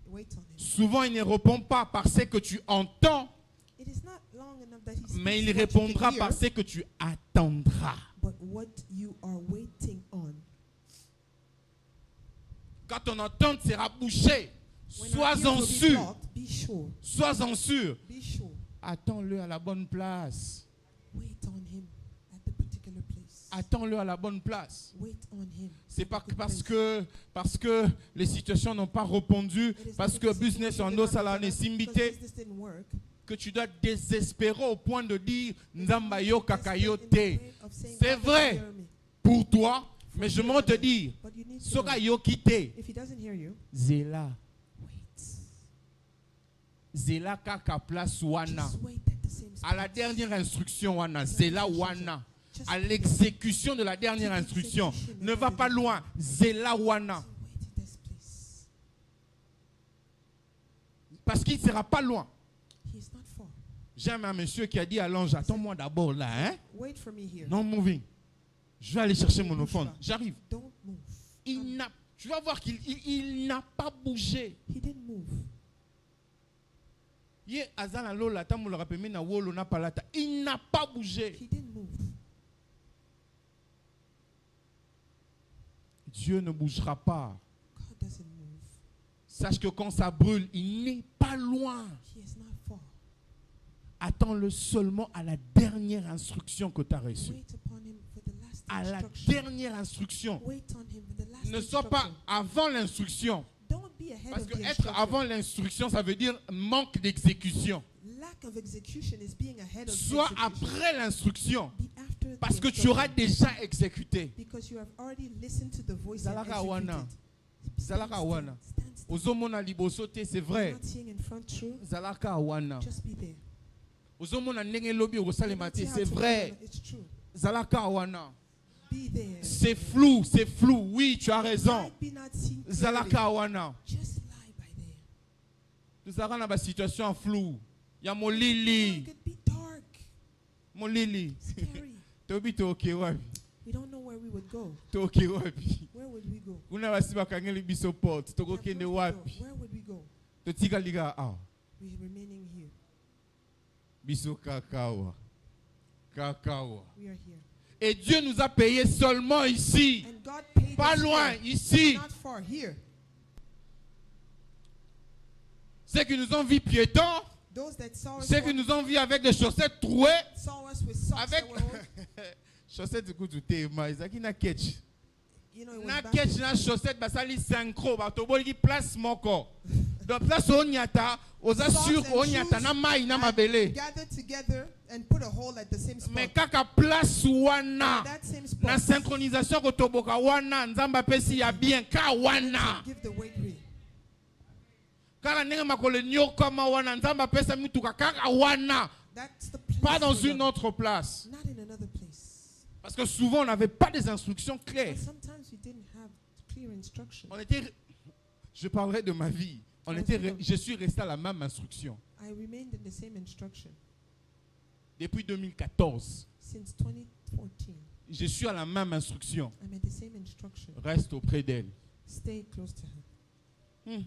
Wait on him. Souvent, il ne répond pas parce que tu entends, It is not long enough that he speaks mais il what you répondra can hear, parce que tu attendras. but what you are waiting on. Quand ton entente sera bouchée, When our sois-en ears will be sûr. blocked, be sure. Sois-en sûr. Be sure. Attends-le à la bonne place. Wait on him at the particular place. Attends-le à la bonne place. Wait on him. C'est pas at the parce place. que les situations n'ont pas répondu, It is parce not que because business situation en did os not à la happen, because nécessité, business didn't work. que tu dois désespérer au point de dire Nzamba yo Desperate kakayo in the te. way of saying, C'est God doesn't vrai hear me. pour toi, mais je m'en te dire, But you need to soka know, yo quitté, if he doesn't hear you, zela, wait. zela kaka place wana. Just wait at the same spot. À la dernière instruction wana, zela wana. Just À wait. l'exécution de la dernière instruction, ne va pas loin, zela wana. So wait at this place. Parce qu'il ne sera pas loin. He is not far. J'aime un monsieur qui a dit à l'ange, attends-moi d'abord là, hein? Wait for me here. Non moving. Je vais aller chercher mon offrande. J'arrive. Don't move. Tu vas voir qu'il n'a pas bougé. He didn't move. Ye azana lola tamola rapeme na wolo na palata. Il n'a pas bougé. He didn't move. Dieu ne bougera pas. God doesn't move. Sache que quand ça brûle, il n'est pas loin. He is not far. Attends-le seulement à la dernière instruction que tu as reçue. Wait upon him for the last À la instruction. dernière instruction. Wait on him for the last Ne sois pas instruction. avant l'instruction. Don't be ahead Parce of que the être instruction. avant l'instruction, ça veut dire manque d'exécution. Lack of execution is being ahead of Sois execution. après l'instruction. Be after the Parce que tu instruction. auras déjà exécuté. Because you have already listened to the voice and Zalaka executed. wana. Stand Zalaka still. wana. Stand still. Ozomona liboso te, c'est You're vrai. not seeing in front true. Zalaka awana. Just be there. Ozomona ndenge lobi okosalema te, You're not c'est seeing how to vrai. handle it. It's true. Zalaka awana. Be there. C'est flou, c'est flou. Oui, tu as raison. Might be not seen clearly. Zalaka awana. Just lie by there. Nous avons une situation floue. Il y a mon It lili. could be dark, Mon lili. scary. Tobi to ok wapi. We don't know where we would go. To ok wapi. Where would we go? Kuna basi bakangeli biso porte. To Yeah, kende where would we wapi. go? Where would we go? To tika liga ah. We're remaining here. Biso kakawa. Kakawa. We are here. Et Dieu nous a payé seulement ici. And God paid Pas us loin, here. ici. Not far, here. Ceux qui nous ont vu piétons, Those that saw us, ceux qui nous ont vu avec des chaussettes trouées, saw us with socks avec that were old. chaussettes du coup du thème, Isaac na catch. You know, it was Na back- catch na chaussette basali synchro, ba to boli place moko. Donc place onyata, oza Socks sur and onyata shoes na mai na and mabele. gathered together and put a hole at the same spot. Mais kaka place wana. That same Na spot. synchronisation ko toboka wana, nzamba pesi ya bien ka wana. Give the weight rate. Kala ndenge makolo nyokoma wana, nzamba pesa mituka kaka wana. That's the place. Pas dans for une them. autre place. Not in another place. Parce que souvent on n'avait pas des instructions But claires. sometimes we didn't have clear instruction. On était, je parlerai de ma vie. Je suis resté à la même instruction. I remained in the same instruction Depuis 2014, since 2014. je suis à la même instruction. I'm at the same instruction. Reste auprès d'elle. Stay close to her.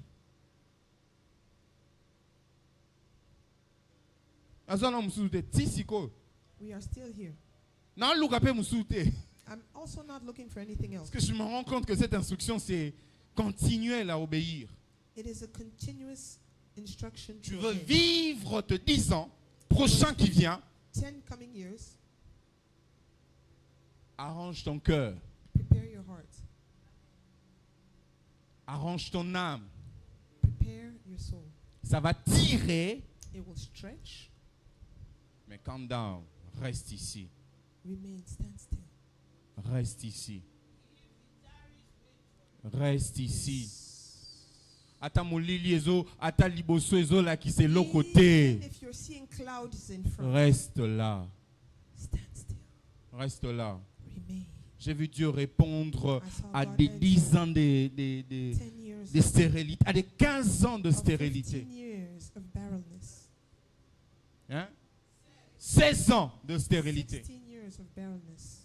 Azana musute tisiko. We are still here. Na luka pe musute. I'm also not looking for anything else. Parce que je me rends compte que cette instruction c'est continuel à obéir. It is a continuous instruction. Tu to veux obey. vivre tes 10 ans prochain qui vient, 10 coming years, arrange ton cœur, prepare your heart, arrange ton âme. prepare your soul. Ça va tirer, It will stretch, mais calm down. Reste ici. remain, stand still. Reste ici. Reste ici. Ata molili ezo, ata liboso ezo la qui c'est l'autre Even côté. if you're seeing clouds in front, Reste là. stand still. Reste là. Remain. J'ai vu Dieu répondre I saw à God des answer 10 ans 10 years de stérilité, à des 15 ans de of stérilité. 15 years of barrenness. Hein? 16 ans de stérilité. 16 years of barrenness.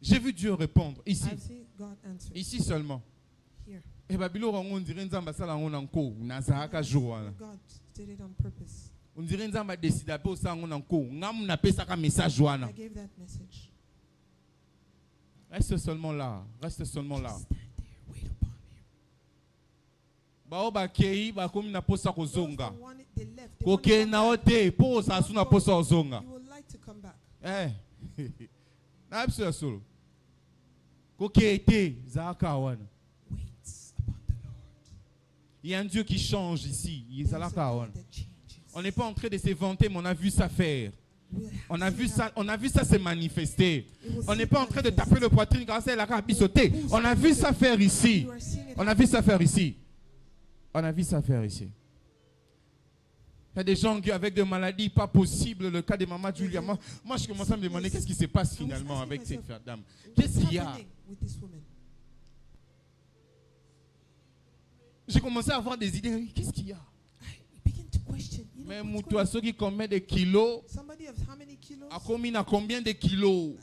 J'ai vu Dieu répondre ici. I've seen God answer. Ici seulement. Here. Et babilo on dirait nzamba sala ngona nko na zaka jour wana. God did it on purpose. On dirait nzamba décida pe osala ngona nko ngam na pesa ka message wana. I gave that message. Reste seulement là. Reste seulement là. Stand there. Wait upon me. Bao bakei bakomi na posa Those kozonga. that wanted, they left. They Koke wanted to na come back. ote posa asu na posa ozonga. You would like to come back. Eh. Na abso solo. Koke ete zaka wana. Wait upon the Lord. Il y a un Dieu qui change ici. Il est There's a zalaka God wana. that changes. On n'est pas en train de se vanter, mais on a vu ça faire. We'll On a see vu how ça, on a vu ça se manifester. it will On see n'est pas en train de manifest. taper le poitrine quand c'est la carte sauter. On a vu ça faire ici. You are seeing it On a vu ça faire ici. On a vu ça faire ici. Il y a des gens qui avec des maladies pas possibles, le cas de maman Julia. Moi, je commence à me demander qu'est-ce qui se passe finalement avec cette dame. Qu'est-ce qu'il y a? happening with this woman. J'ai commencé à avoir des idées. Qu'est-ce qu'il y a? I begin to question. You know, Mais what's Moutou going on? ceux qui combien de kilos, Somebody of how many kilos? a combien de kilos?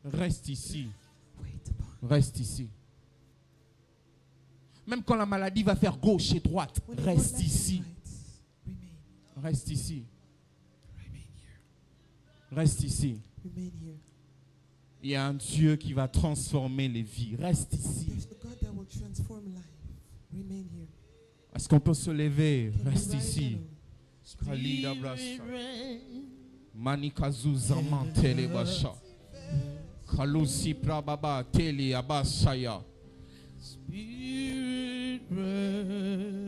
Reste ici. Wait upon. Reste ici. Même quand la maladie va faire gauche et droite, When it reste goes left and ici. right, remain. Reste ici. Remain here. Reste ici. Remain here. Il y a un Dieu qui va transformer les vies. Reste ici. There's a God that will transform life. Remain here. Est-ce qu'on peut se lever? Can we Reste rise ici. and Kalida Spirit brasa. reign. Manikazu zaman tele basha. Kalusi prababa tele abasaya. Spirit reign.